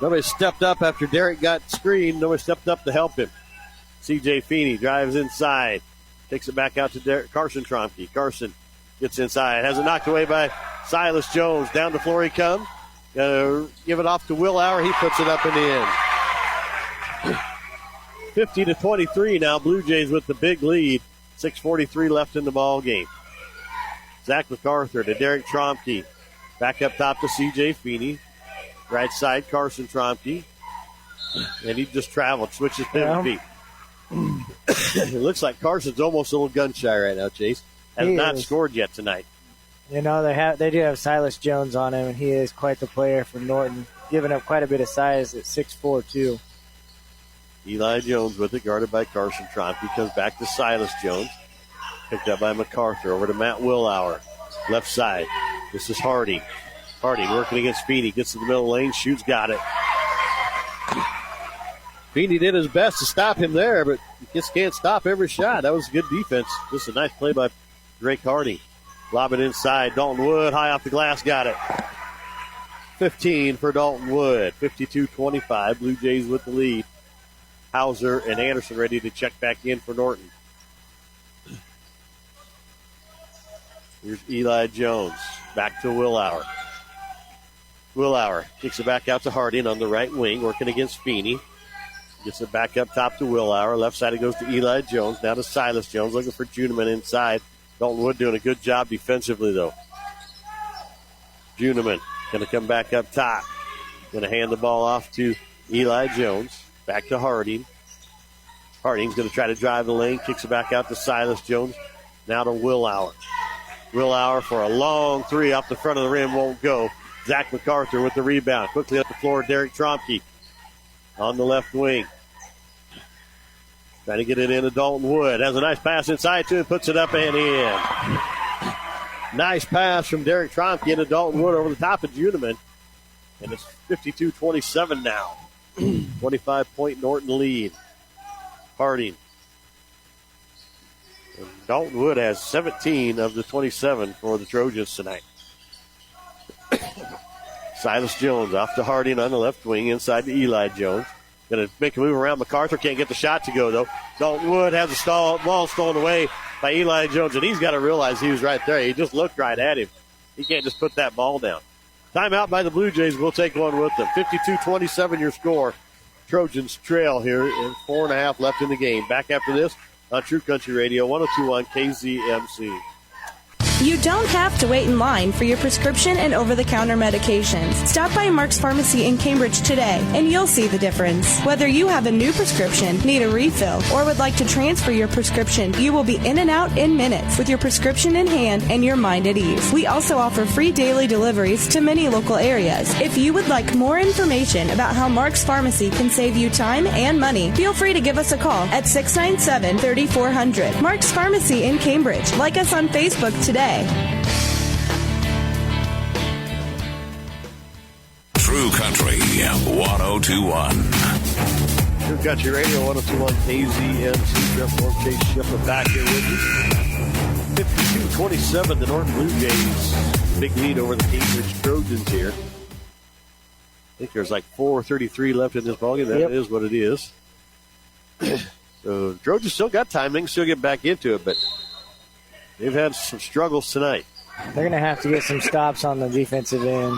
Nobody stepped up after Derek got screened. Nobody stepped up to help him. C.J. Feeney drives inside. Takes it back out to Carson Tromke. Carson gets inside. Has it knocked away by Silas Jones. Down the floor he comes. Give it off to Will Hour. He puts it up in the end. 50-23 now. Blue Jays with the big lead. 6:43 left in the ball game. Zach MacArthur to Derek Tromke. Back up top to C.J. Feeney. Right side, Carson Tromke. And he just traveled. Switches pivot feet. It looks like Carson's almost a little gun shy right now, Chase. Has not scored yet tonight. You know, they do have Silas Jones on him, and he is quite the player for Norton, giving up quite a bit of size at 6'4", too. Eli Jones with it, guarded by Carson Tromke. Comes back to Silas Jones. Picked up by MacArthur. Over to Matt Willauer. Left side. This is Hardy. Hardy working against Feeney. Gets to the middle lane. Shoots. Got it. Feeney did his best to stop him there, but he just can't stop every shot. That was good defense. Just a nice play by Drake Hardy. Lob it inside. Dalton Wood high off the glass. Got it. 15 for Dalton Wood. 52-25. Blue Jays with the lead. Hauser and Anderson ready to check back in for Norton. Here's Eli Jones. Back to Willauer. Willauer kicks it back out to Harding on the right wing, working against Feeney. Gets it back up top to Willauer. Left side it goes to Eli Jones. Now to Silas Jones, looking for Juneman inside. Dalton Wood doing a good job defensively, though. Juneman going to come back up top. Going to hand the ball off to Eli Jones. Back to Harding. Harding's going to try to drive the lane. Kicks it back out to Silas Jones. Now to Willauer. Willauer for a long three off the front of the rim. Won't go. Zach MacArthur with the rebound. Quickly up the floor, Derek Tromke on the left wing. Trying to get it into Dalton Wood. Has a nice pass inside to him. Puts it up and in. Nice pass from Derek Tromke into Dalton Wood over the top of Juneman. And it's 52-27 now. 25-point Norton lead. Harding. And Dalton Wood has 17 of the 27 for the Trojans tonight. Silas Jones off to Harding on the left wing, inside to Eli Jones. Going to make a move around MacArthur. Can't get the shot to go, though. Dalton Wood has the ball stolen away by Eli Jones, and he's got to realize he was right there. He just looked right at him. He can't just put that ball down. Timeout by the Blue Jays. We'll take one with them. 52-27 your score. Trojans trail here, and 4.5 left in the game. Back after this on True Country Radio, 102.1 KZMC. You don't have to wait in line for your prescription and over-the-counter medications. Stop by Mark's Pharmacy in Cambridge today, and you'll see the difference. Whether you have a new prescription, need a refill, or would like to transfer your prescription, you will be in and out in minutes with your prescription in hand and your mind at ease. We also offer free daily deliveries to many local areas. If you would like more information about how Mark's Pharmacy can save you time and money, feel free to give us a call at 697-3400. Mark's Pharmacy in Cambridge. Like us on Facebook today. True Country 1021. True Country Radio 1021 KZMC. Jeff Moore, Chase Schiffer back here with you. 52-27, the Norton Blue Jays. Big lead over the Cambridge Trojans here. I think there's like 4:33 left in this ballgame. That is what it is. So Trojans still got time. They can still get back into it, but they've had some struggles tonight. They're going to have to get some stops on the defensive end.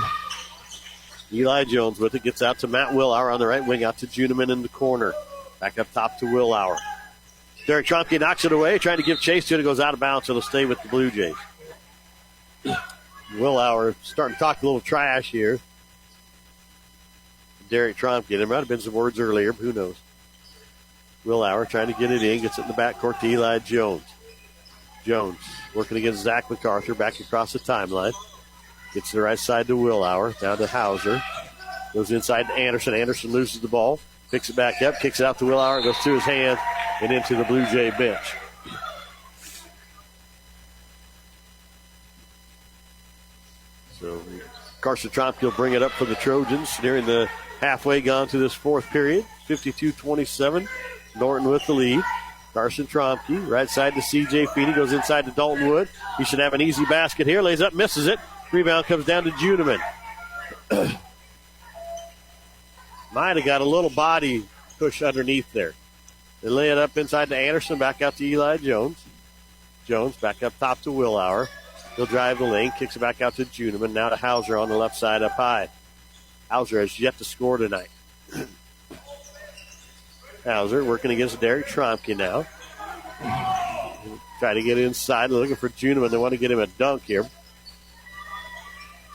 Eli Jones with it. Gets out to Matt Willauer on the right wing. Out to Juneman in the corner. Back up top to Willauer. Derek Tromke knocks it away. Trying to give chase to it. It goes out of bounds. So it'll stay with the Blue Jays. Willauer starting to talk a little trash here. Derek Tromke. There might have been some words earlier, but who knows. Willauer trying to get it in. Gets it in the backcourt to Eli Jones. Jones working against Zach MacArthur back across the timeline. Gets to the right side to Willauer. Down to Hauser. Goes inside to Anderson. Anderson loses the ball. Picks it back up. Kicks it out to Willauer. Goes to his hand and into the Blue Jay bench. So Carson Tromke will bring it up for the Trojans. Nearing the halfway gone to this fourth period. 52-27. Norton with the lead. Carson Tromke, right side to C.J. Feeney, goes inside to Dalton Wood. He should have an easy basket here. Lays up, misses it. Rebound comes down to Juneman. Might have got a little body push underneath there. They lay it up inside to Anderson, back out to Eli Jones. Jones back up top to Willauer. He'll drive the lane, kicks it back out to Juneman. Now to Hauser on the left side up high. Hauser has yet to score tonight. Hauser working against Derek Tromke now. Try to get inside, looking for Juneman. They want to get him a dunk here.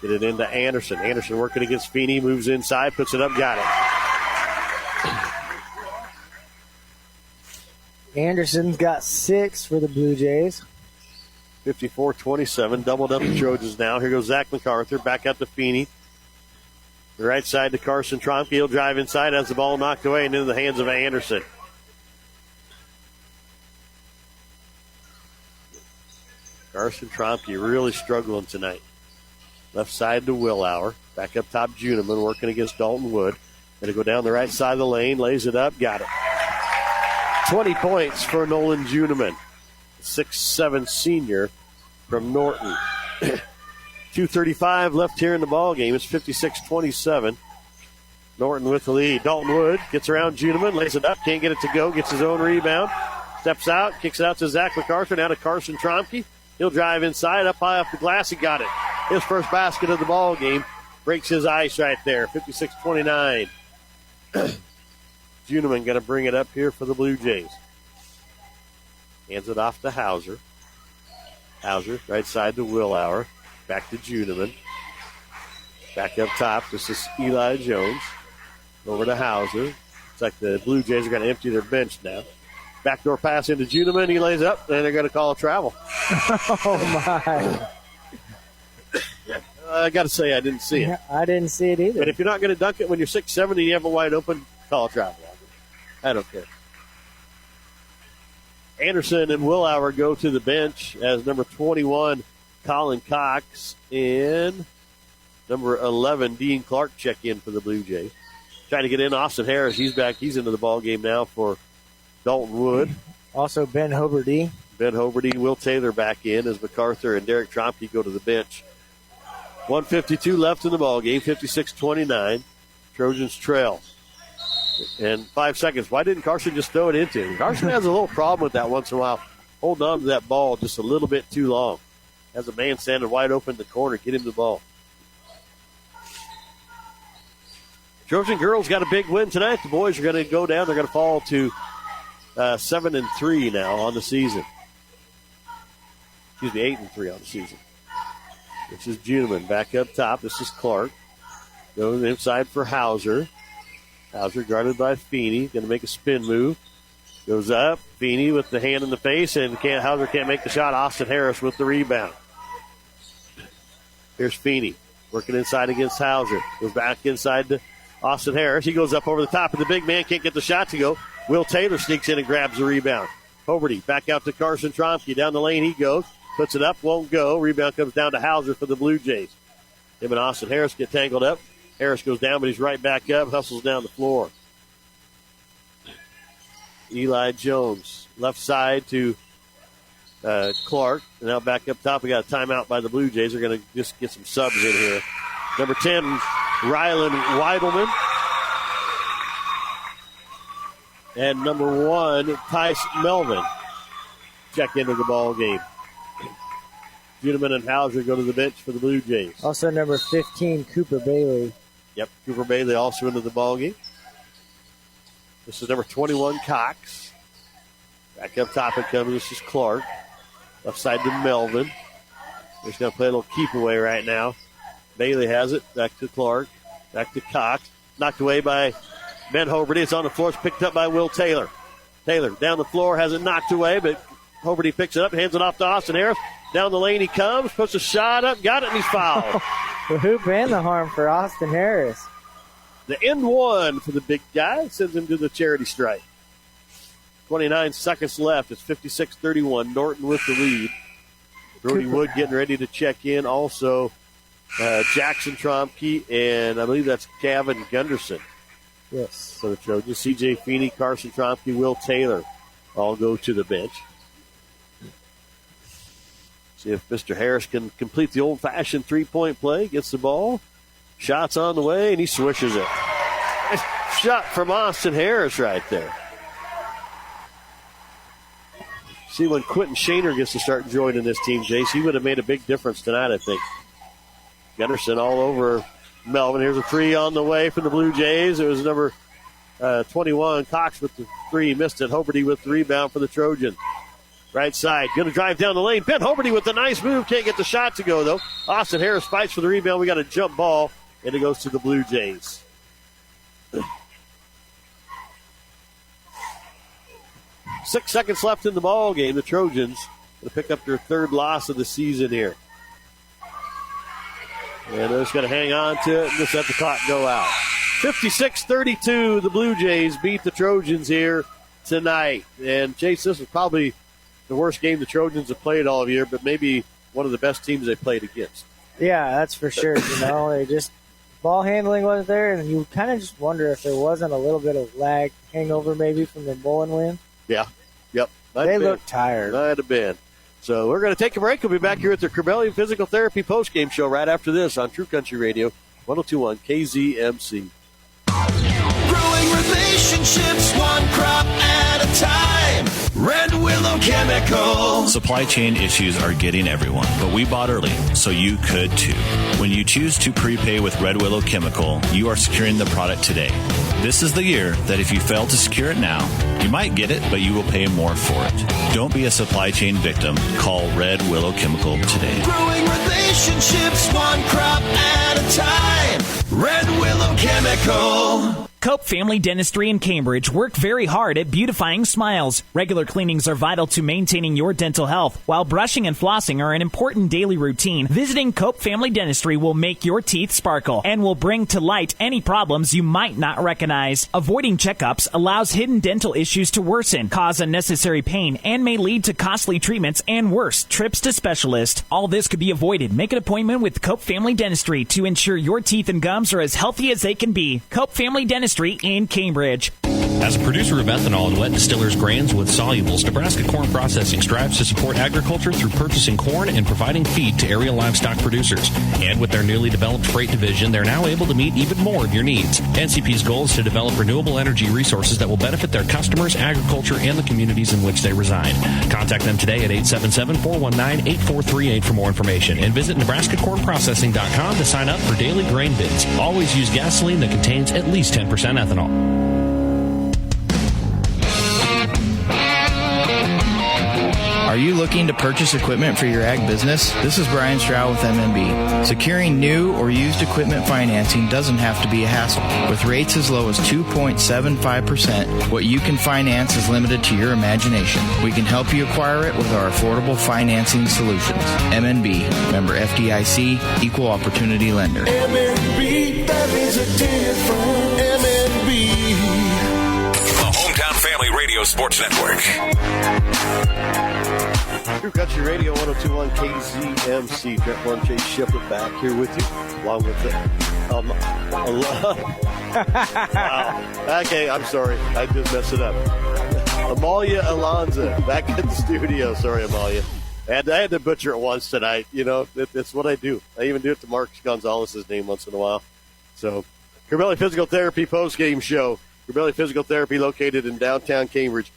Get it into Anderson. Anderson working against Feeney, moves inside, puts it up, got it. Anderson's got 6 for the Blue Jays. 54-27, doubled up the Trojans now. Here goes Zach MacArthur, back out to Feeney. The right side to Carson Tromke. He'll drive inside, has the ball knocked away and into the hands of Anderson. Carson Tromke really struggling tonight. Left side to Willauer. Back up top, Juneman working against Dalton Wood. Going to go down the right side of the lane, lays it up, got it. 20 points for Nolan Juneman, 6'7" senior from Norton. 2:35 left here in the ball game. It's 56-27. Norton with the lead. Dalton Wood gets around Juneman, lays it up, can't get it to go, gets his own rebound. Steps out, kicks it out to Zach MacArthur, now to Carson Tromke. He'll drive inside, up high off the glass. He got it. His first basket of the ball game. Breaks his ice right there. 56-29. Juneman going to bring it up here for the Blue Jays. Hands it off to Hauser. Hauser, right side to Willauer. Back to Juneman. Back up top. This is Eli Jones. Over to Hauser. It's like the Blue Jays are going to empty their bench now. Backdoor pass into Juneman. He lays up, and they're going to call a travel. Oh, my. I got to say, I didn't see it. I didn't see it either. But if you're not going to dunk it when you're 6'7" and you have a wide open, call a travel. I don't care. Anderson and Willauer go to the bench as number 21, Colin Cox, and number 11, Dean Clark, check in for the Blue Jays. Trying to get in Austin Harris. He's back. He's into the ball game now for Dalton Wood. Also Ben Hoberty. Ben Hoberty, Will Taylor back in as MacArthur and Derek Tromke go to the bench. 1:52 left in the ball game, 56-29. Trojans trail. And 5 seconds. Why didn't Carson just throw it into him? Carson has a little problem with that once in a while. Holding on to that ball just a little bit too long. Has a man standing wide open in the corner. Get him the ball. Trojan girls got a big win tonight. The boys are going to go down. They're going to fall to 7-3 now on the season. Excuse me, 8-3 on the season. This is Juneman back up top. This is Clark. Goes inside for Hauser. Hauser guarded by Feeney. Going to make a spin move. Goes up. Feeney with the hand in the face, and Hauser can't make the shot. Austin Harris with the rebound. Here's Feeney working inside against Hauser. Goes back inside to Austin Harris. He goes up over the top of the big man. Can't get the shot to go. Will Taylor sneaks in and grabs the rebound. Hoberty back out to Carson Tromke. Down the lane he goes. Puts it up. Won't go. Rebound comes down to Hauser for the Blue Jays. Him and Austin Harris get tangled up. Harris goes down, but he's right back up. Hustles down the floor. Eli Jones. Left side to Clark. And now back up top. We got a timeout by the Blue Jays. They're going to just get some subs in here. Number 10, Rylan Weidelman. And number 1, Tice Melvin. Check into the ball game. Juneman and Hauser go to the bench for the Blue Jays. Also number 15, Cooper Bailey. Yep, Cooper Bailey also into the ball game. This is number 21, Cox. Back up top it comes. This is Clark. Left side to Melvin. They're just going to play a little keep away right now. Bailey has it. Back to Clark. Back to Cox. Knocked away by Ben Hoberty. It's on the floor. It's picked up by Will Taylor. Taylor down the floor. Has it knocked away, but Hoberty picks it up, hands it off to Austin Harris. Down the lane he comes, puts a shot up, got it, and he's fouled. The hoop and the harm for Austin Harris. The end one for the big guy sends him to the charity stripe. 29 seconds left. It's 56-31. Norton with the lead. Brody Wood getting ready to check in. Also, Jackson Tromke, and I believe that's Gavin Gunderson. Yes. For the Trojans. C.J. Feeney, Carson Tromke, Will Taylor all go to the bench. See if Mr. Harris can complete the old-fashioned three-point play. Gets the ball. Shots on the way, and he swishes it. Nice shot from Austin Harris right there. See, when Quentin Shaner gets to start joining this team, Jace, he would have made a big difference tonight, I think. Gunderson all over Melvin. Here's a three on the way from the Blue Jays. It was number 21, Cox with the three. Missed it. Hoberty with the rebound for the Trojans. Right side. Going to drive down the lane. Ben Hoberty with a nice move. Can't get the shot to go, though. Austin Harris fights for the rebound. We got a jump ball, and it goes to the Blue Jays. 6 seconds left in the ball game. The Trojans will pick up their third loss of the season here. And they're just going to hang on to it and just let the clock go out. 56-32, the Blue Jays beat the Trojans here tonight. And, Chase, this is probably the worst game the Trojans have played all year, but maybe one of the best teams they played against. Yeah, that's for sure. They just ball handling wasn't there, and you kind of just wonder if there wasn't a little bit of lag hangover maybe from the Mullen win. Yeah, yep. They look tired. Might have been. So we're going to take a break. We'll be back here at the Corbellion Physical Therapy postgame show right after this on True Country Radio, 102.1 KZMC. Growing relationships one crop at a time. Red Willow Chemical. Supply chain issues are getting everyone, but we bought early, so you could too. When you choose to prepay with Red Willow Chemical, you are securing the product today. This is the year that if you fail to secure it now, you might get it, but you will pay more for it. Don't be a supply chain victim. Call Red Willow Chemical today. Growing relationships one crop at a time. Red Willow Chemical. Cope Family Dentistry in Cambridge work very hard at beautifying smiles. Regular cleanings are vital to maintaining your dental health, while brushing and flossing are an important daily routine. Visiting Cope Family Dentistry will make your teeth sparkle and will bring to light any problems you might not recognize. Avoiding checkups allows hidden dental issues to worsen, cause unnecessary pain, and may lead to costly treatments and worse, trips to specialists. All this could be avoided. Make an appointment with Cope Family Dentistry to ensure your teeth and gums are as healthy as they can be. Cope Family Dentistry in Cambridge. As a producer of ethanol and wet distillers grains with solubles, Nebraska Corn Processing strives to support agriculture through purchasing corn and providing feed to area livestock producers. And with their newly developed freight division, they're now able to meet even more of your needs. NCP's goal is to develop renewable energy resources that will benefit their customers, agriculture, and the communities in which they reside. Contact them today at 877-419-8438 for more information, and visit NebraskaCornProcessing.com to sign up for daily grain bids. Always use gasoline that contains at least 10% ethanol. Are you looking to purchase equipment for your ag business? This is Brian Stroud with MMB. Securing new or used equipment financing doesn't have to be a hassle. With rates as low as 2.75%, what you can finance is limited to your imagination. We can help you acquire it with our affordable financing solutions. MNB, member FDIC, equal opportunity lender. MNB, that is a different MNB. The Hometown Family Radio Sports Network. True Country Radio, 102.1 KZMC. Trent Horn, Chase Shiflett back here with you, along with the wow. Okay, I'm sorry. I just messed it up. Amalia Alonza back in the studio. Sorry, Amalia. And I had to butcher it once tonight. It's what I do. I even do it to Mark Gonzalez's name once in a while. So, Corbellion Physical Therapy post-game show. Corbellion Physical Therapy located in downtown Cambridge.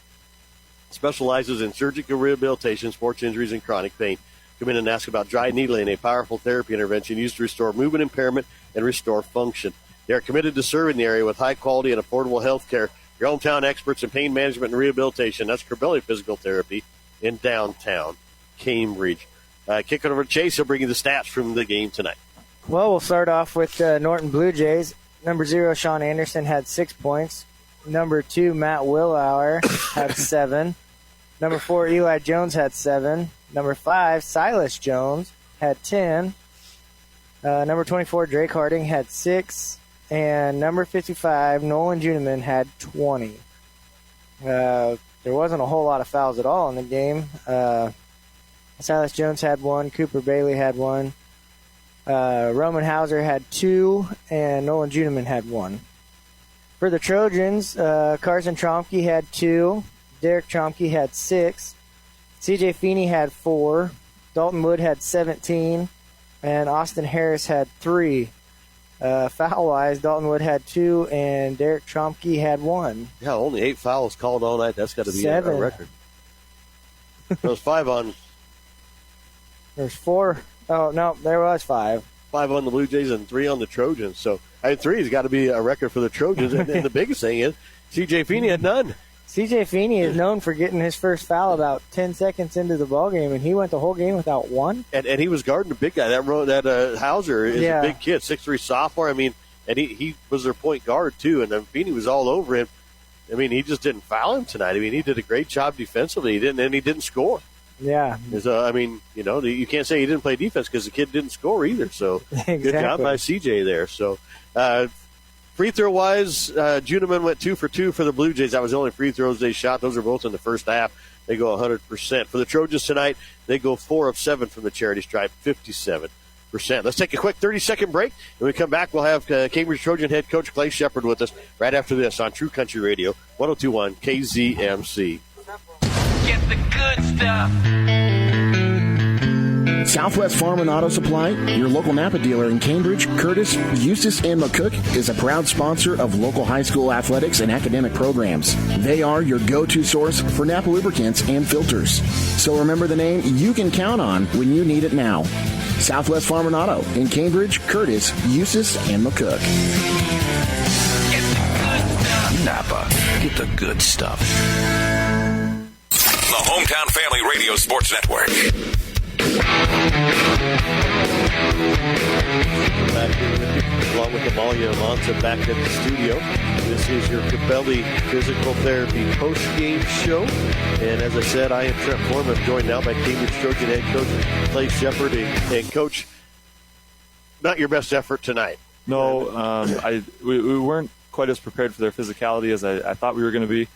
Specializes in surgical rehabilitation, sports injuries, and chronic pain. Come in and ask about dry needling, a powerful therapy intervention used to restore movement impairment and restore function. They are committed to serving the area with high-quality and affordable health care. Your hometown experts in pain management and rehabilitation. That's Corbellion Physical Therapy in downtown Cambridge. Kick it over to Chase. He'll bring you the stats from the game tonight. Well, we'll start off with Norton Blue Jays. Number 0, Sean Anderson, had 6 points. Number 2, Matt Willauer, had 7. Number 4, Eli Jones, had 7. Number 5, Silas Jones, had 10. Number 24, Drake Harding, had 6. And number 55, Nolan Juneman, had 20. There wasn't a whole lot of fouls at all in the game. Silas Jones had 1. Cooper Bailey had 1. Roman Hauser had 2. And Nolan Juneman had 1. For the Trojans, Carson Tromke had 2. Derek Tromke had 6. C.J. Feeney had 4. Dalton Wood had 17. And Austin Harris had 3. Foul-wise, Dalton Wood had 2, and Derek Tromke had 1. Yeah, only 8 fouls called all night. That's got to be a 7. record. There's 5 on. There's 4. Oh, no, there was 5. 5 on the Blue Jays and 3 on the Trojans. So, 3 has got to be a record for the Trojans. And the biggest thing is, C.J. Feeney had none. C.J. Feeney is known for getting his first foul about 10 seconds into the ballgame, and he went the whole game without 1. And he was guarding a big guy. That Hauser is a big kid, 6'3" sophomore. I mean, and he was their point guard, too. And then Feeney was all over him. I mean, he just didn't foul him tonight. I mean, he did a great job defensively. He didn't score. Yeah. I mean, you can't say he didn't play defense because the kid didn't score either. So Exactly. Good job by CJ there. So free throw wise, Juneman went 2 for 2 for the Blue Jays. That was the only free throws they shot. Those are both in the first half. They go 100%. For the Trojans tonight, they go 4 of 7 from the charity stripe, 57%. Let's take a quick 30-second break. When we come back, we'll have Cambridge Trojan head coach Clay Shepard with us right after this on True Country Radio, 102.1 KZMC. Get the good stuff. Southwest Farm and Auto Supply, your local Napa dealer in Cambridge, Curtis, Eustis, and McCook, is a proud sponsor of local high school athletics and academic programs. They are your go-to source for Napa lubricants and filters. So remember the name you can count on when you need it now. Southwest Farm and Auto in Cambridge, Curtis, Eustis, and McCook. Get the good stuff. Napa, get the good stuff. The Hometown Family Radio Sports Network. Back here with you, along with Amalia Alonso back at the studio. This is your Cabelli Physical Therapy post-game show. And as I said, I am Trent Foreman, joined now by Cambridge Trojan head coach Clay Shepard. And Coach, not your best effort tonight. No, we weren't quite as prepared for their physicality as I thought we were going to be.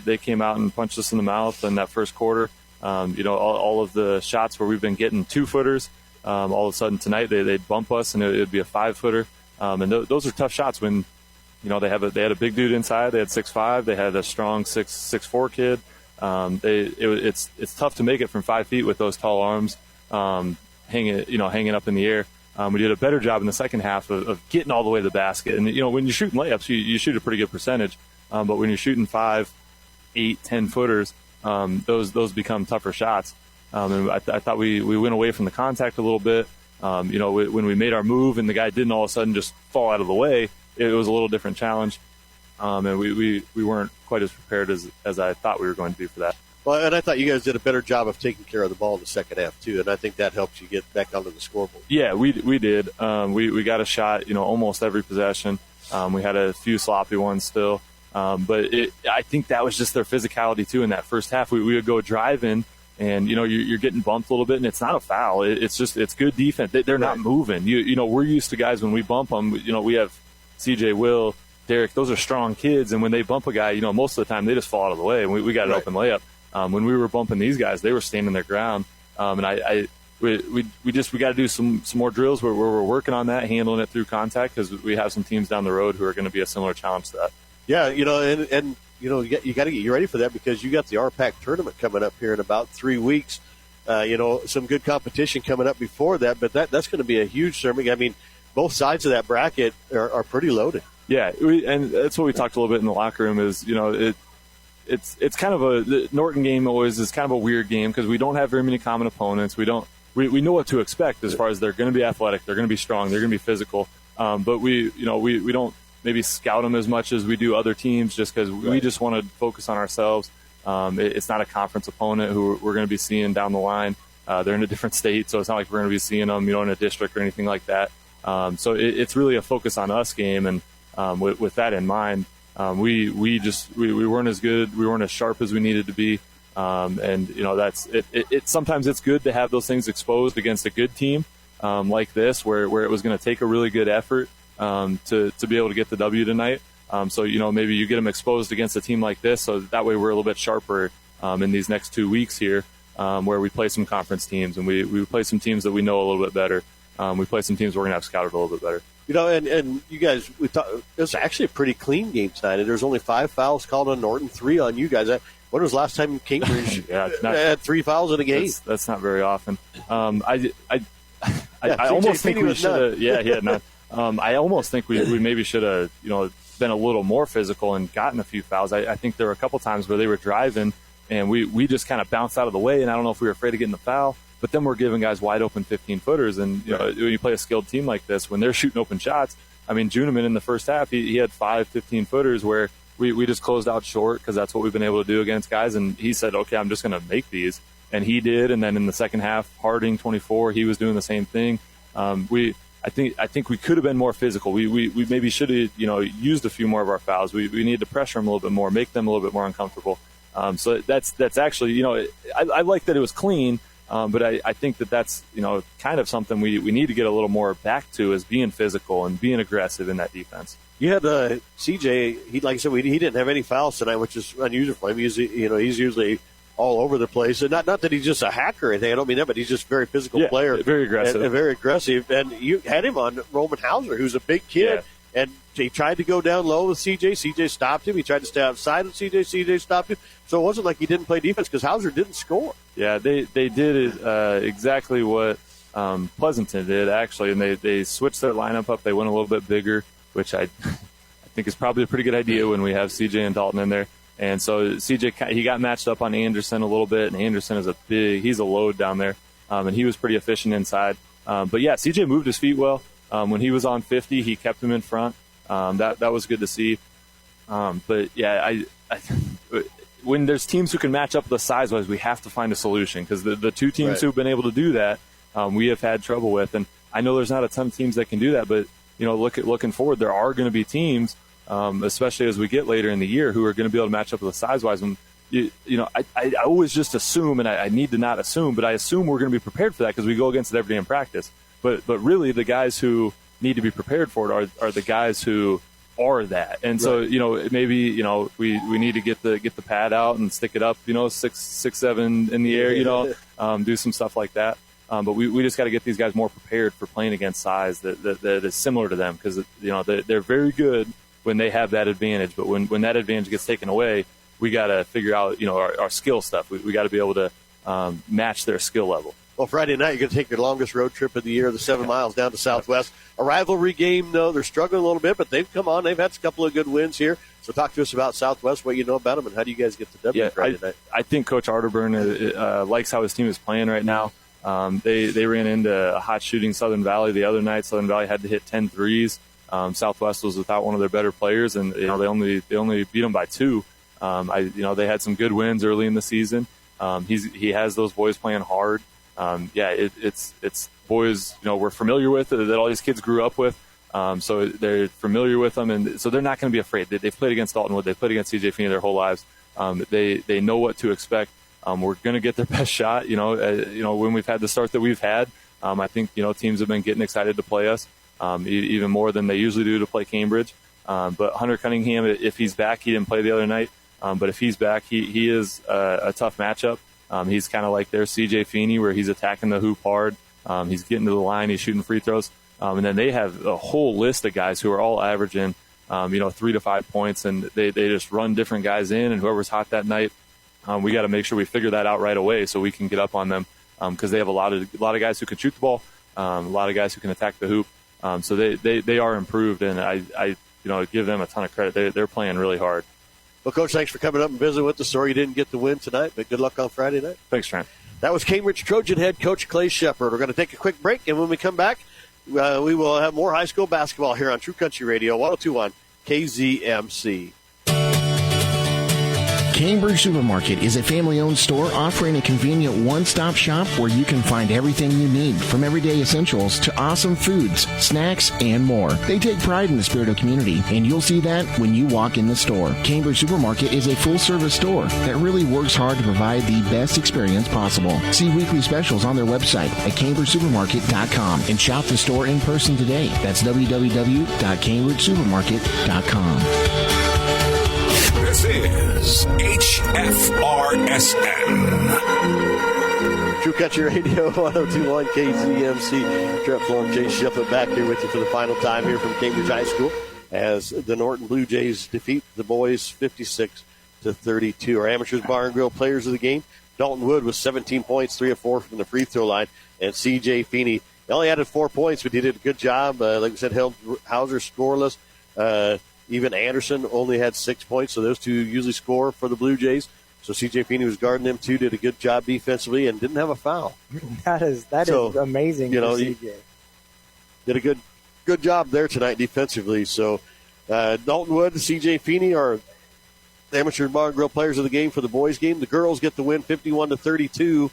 They came out and punched us in the mouth in that first quarter. All of the shots where we've been getting 2-footers, all of a sudden tonight they'd bump us and it'd be a 5-footer. And those are tough shots when, they had a big dude inside. They had 6'5". They had a strong 6'4" kid. It's tough to make it from 5 feet with those tall arms, hanging up in the air. We did a better job in the second half of getting all the way to the basket. And, when you're shooting layups, you shoot a pretty good percentage. But when you're shooting 5, 8, 10-footers, those become tougher shots. And I thought we went away from the contact a little bit. When we made our move and the guy didn't all of a sudden just fall out of the way, it was a little different challenge. And we weren't quite as prepared as I thought we were going to be for that. Well, and I thought you guys did a better job of taking care of the ball in the second half, too. And I think that helped you get back onto the scoreboard. Yeah, we did. We got a shot, almost every possession. We had a few sloppy ones still. But I think that was just their physicality, too, in that first half. We would go driving, and, you're getting bumped a little bit, and it's not a foul. It's good defense. They're not moving. We're used to guys when we bump them. We have C.J. Will, Derek. Those are strong kids, and when they bump a guy, most of the time they just fall out of the way, and we got an open layup. When we were bumping these guys, they were standing their ground. And we got to do some more drills where we're working on that, handling it through contact, because we have some teams down the road who are going to be a similar challenge to that. Yeah, you got to get you ready for that because you got the RPAC tournament coming up here in about 3 weeks. Some good competition coming up before that, but that's going to be a huge tournament. I mean, both sides of that bracket are pretty loaded. Yeah, and that's what we talked a little bit in the locker room is, it's kind of the Norton game always is kind of a weird game because we don't have very many common opponents. We know what to expect as far as they're going to be athletic, they're going to be strong, they're going to be physical, but we don't maybe scout them as much as we do other teams just because we just want to focus on ourselves. It's not a conference opponent who we're going to be seeing down the line. They're in a different state, so it's not like we're going to be seeing them, in a district or anything like that. So it's really a focus on us game, and with that in mind, we weren't as good, we weren't as sharp as we needed to be, and that's it. Sometimes it's good to have those things exposed against a good team like this, where it was going to take a really good effort to be able to get the W tonight. So maybe you get them exposed against a team like this, so that way we're a little bit sharper in these next 2 weeks here, where we play some conference teams and we play some teams that we know a little bit better. We play some teams we're going to have scouted a little bit better. And you guys, it was actually a pretty clean game tonight. And there's only 5 fouls called on Norton, 3 on you guys. When was the last time Cambridge had 3 fouls in a game? That's not very often. I almost think we should have. Yeah, he had none. I almost think we maybe should have, been a little more physical and gotten a few fouls. I think there were a couple times where they were driving and we just kind of bounced out of the way, and I don't know if we were afraid of getting the foul, but then we're giving guys wide open 15-footers. And when you play a skilled team like this, when they're shooting open shots, I mean, Juneman in the first half, he had 5 15-footers where we just closed out short because that's what we've been able to do against guys. And he said, okay, I'm just going to make these. And he did. And then in the second half, Harding, 24, he was doing the same thing. I think we could have been more physical. We maybe should have, used a few more of our fouls. We need to pressure them a little bit more, make them a little bit more uncomfortable. So that's actually, I like that it was clean, but I think that's, kind of something we need to get a little more back to, is being physical and being aggressive in that defense. You had CJ. He, like I said, he didn't have any fouls tonight, which is unusual for him. He's usually all over the place, and not that he's just a hacker or anything. I don't mean that, but he's just a very physical player, very aggressive, and very aggressive. And you had him on Roman Hauser, who's a big kid, and he tried to go down low with CJ. CJ stopped him. He tried to stay outside of CJ. CJ stopped him. So it wasn't like he didn't play defense because Hauser didn't score. Yeah, they did exactly what Pleasanton did, actually, and they switched their lineup up. They went a little bit bigger, which I think is probably a pretty good idea when we have CJ and Dalton in there. And so CJ, he got matched up on Anderson a little bit, and Anderson is he's a load down there, and he was pretty efficient inside. But yeah, CJ moved his feet well. When he was on 50, he kept him in front. That was good to see. But yeah, when there's teams who can match up the size-wise, we have to find a solution, because the two teams who've been able to do that, we have had trouble with. And I know there's not a ton of teams that can do that, but looking forward, there are going to be teams, especially as we get later in the year, who are going to be able to match up with the size-wise. And I always just assume, and I need to not assume, but I assume we're going to be prepared for that because we go against it every day in practice. But really, the guys who need to be prepared for it are the guys who are that. And so maybe we need to get the pad out and stick it up 6'7" in the air, do some stuff like that. But we just got to get these guys more prepared for playing against size that is similar to them, because they're very good when they have that advantage. But when that advantage gets taken away, we got to figure out our skill stuff. We got to be able to match their skill level. Well, Friday night, you're going to take your longest road trip of the year, the 7 miles down to Southwest. A rivalry game, though. They're struggling a little bit, but they've come on. They've had a couple of good wins here. So talk to us about Southwest, what you know about them, and how do you guys get the W Friday night? I think Coach Arterburn likes how his team is playing right now. They ran into a hot shooting Southern Valley the other night. Southern Valley had to hit 10 threes. Southwest was without one of their better players, and they only beat them by 2. They had some good wins early in the season. He has those boys playing hard. It's boys we're familiar with, that all these kids grew up with. So they're familiar with them, and so they're not going to be afraid. They've played against Dalton Wood. They've played against CJ Feeney their whole lives. They know what to expect. We're going to get their best shot. When we've had the start that we've had, I think teams have been getting excited to play us, even more than they usually do to play Cambridge. But Hunter Cunningham, if he's back, he didn't play the other night. But if he's back, he is a tough matchup. He's kind of like their CJ Feeney, where he's attacking the hoop hard. He's getting to the line. He's shooting free throws. And then they have a whole list of guys who are all averaging, 3 to 5 points, and they just run different guys in, and whoever's hot that night, we got to make sure we figure that out right away so we can get up on them, because they have a lot of guys who can shoot the ball, a lot of guys who can attack the hoop. So they are improved, and I give them a ton of credit. They're playing really hard. Well, Coach, thanks for coming up and visiting with us. Sorry you didn't get the win tonight, but good luck on Friday night. Thanks, Trent. That was Cambridge Trojan head coach Clay Shepard. We're going to take a quick break, and when we come back, we will have more high school basketball here on True Country Radio 102.1 KZMC. Cambridge Supermarket is a family-owned store offering a convenient one-stop shop where you can find everything you need, from everyday essentials to awesome foods, snacks, and more. They take pride in the spirit of community, and you'll see that when you walk in the store. Cambridge Supermarket is a full-service store that really works hard to provide the best experience possible. See weekly specials on their website at CambridgeSupermarket.com and shop the store in person today. That's www.CambridgeSupermarket.com. This is HFRSN. True Country Radio 102.1 KZMC. Trent Florham, Jay Shiflett back here with you for the final time here from Cambridge High School as the Norton Blue Jays defeat the boys 56-32. Our Amateurs Bar and Grill players of the game: Dalton Wood with 17 points, 3 of 4 from the free throw line, and CJ Feeney They only added 4 points, but he did a good job. Like I said, held Hauser scoreless. Even Anderson only had 6 points, so those two usually score for the Blue Jays. So C.J. Feeney was guarding them, too, did a good job defensively, and didn't have a foul. That is amazing for C.J. Did a good job there tonight defensively. So Dalton Wood and C.J. Feeney are the amateur bar and grill players of the game for the boys' game. The girls get the win 51-32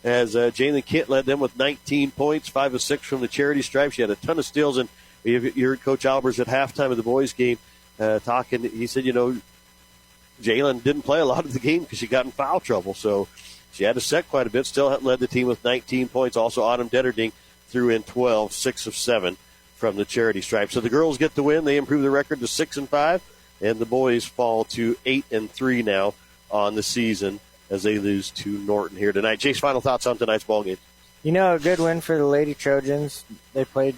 as Jalen Kent led them with 19 points, 5 of 6 from the charity stripe. She had a ton of steals, and you heard Coach Albers at halftime of the boys' game talking. He said, Jalen didn't play a lot of the game because she got in foul trouble, so she had to set quite a bit. Still led the team with 19 points. Also, Autumn Detterding threw in 12, 6 of 7 from the charity stripe. So the girls get the win. They improve the record to 6-5, and the boys fall to 8-3 now on the season as they lose to Norton here tonight. Chase, final thoughts on tonight's ball game? A good win for the Lady Trojans. They played,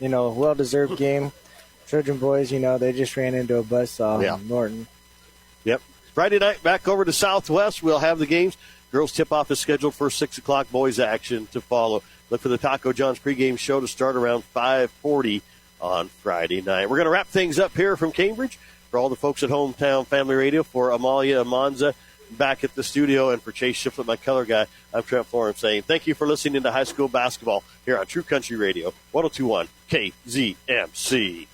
a well-deserved game. Trojan boys, they just ran into a buzzsaw in Norton. Yep. Friday night, back over to Southwest. We'll have the games. Girls tip-off is scheduled for 6 o'clock. Boys action to follow. Look for the Taco John's pregame show to start around 5:40 on Friday night. We're going to wrap things up here from Cambridge. For all the folks at Hometown Family Radio, for Amalia Amanza back at the studio, and for Chase Shiflett, my color guy, I'm Trent Florence saying thank you for listening to high school basketball here on True Country Radio, 102.1 KZMC.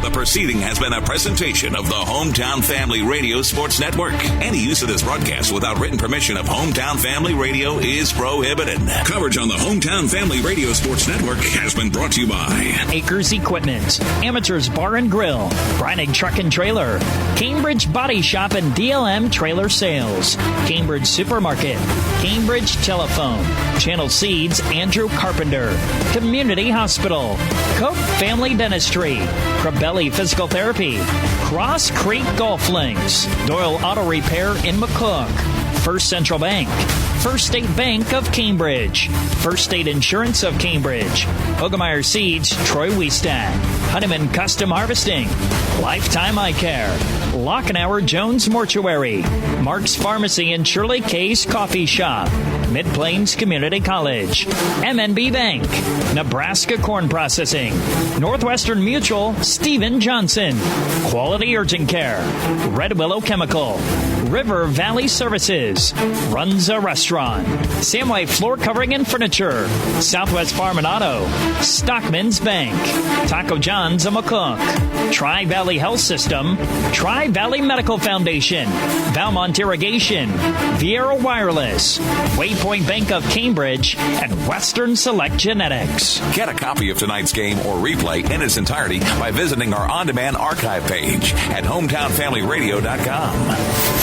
The proceeding has been a presentation of the Hometown Family Radio Sports Network. Any use of this broadcast without written permission of Hometown Family Radio is prohibited. Coverage on the Hometown Family Radio Sports Network has been brought to you by Acres Equipment, Amateurs Bar and Grill, Breinig Truck and Trailer, Cambridge Body Shop and DLM Trailer Sales, Cambridge Supermarket, Cambridge Telephone, Channel Seeds, Andrew Carpenter, Community Hospital, Cope Family Dentistry, Crabelli Physical Therapy, Cross Creek Golf Links, Doyle Auto Repair in McCook, First Central Bank, First State Bank of Cambridge, First State Insurance of Cambridge, Hogemeyer Seeds, Troy Wiestad, Honeyman Custom Harvesting, Lifetime Eye Care, Lockenauer Jones Mortuary, Mark's Pharmacy and Shirley K's Coffee Shop, Mid-Plains Community College, MNB Bank, Nebraska Corn Processing, Northwestern Mutual, Stephen Johnson, Quality Urgent Care, Red Willow Chemical, River Valley Services, Runza Restaurant, Samway Floor Covering and Furniture, Southwest Farm and Auto, Stockman's Bank, Taco John's of McCook, Tri-Valley Health System, Tri-Valley Medical Foundation, Valmont Irrigation, Viera Wireless, Waypoint Bank of Cambridge, and Western Select Genetics. Get a copy of tonight's game or replay in its entirety by visiting our on-demand archive page at hometownfamilyradio.com.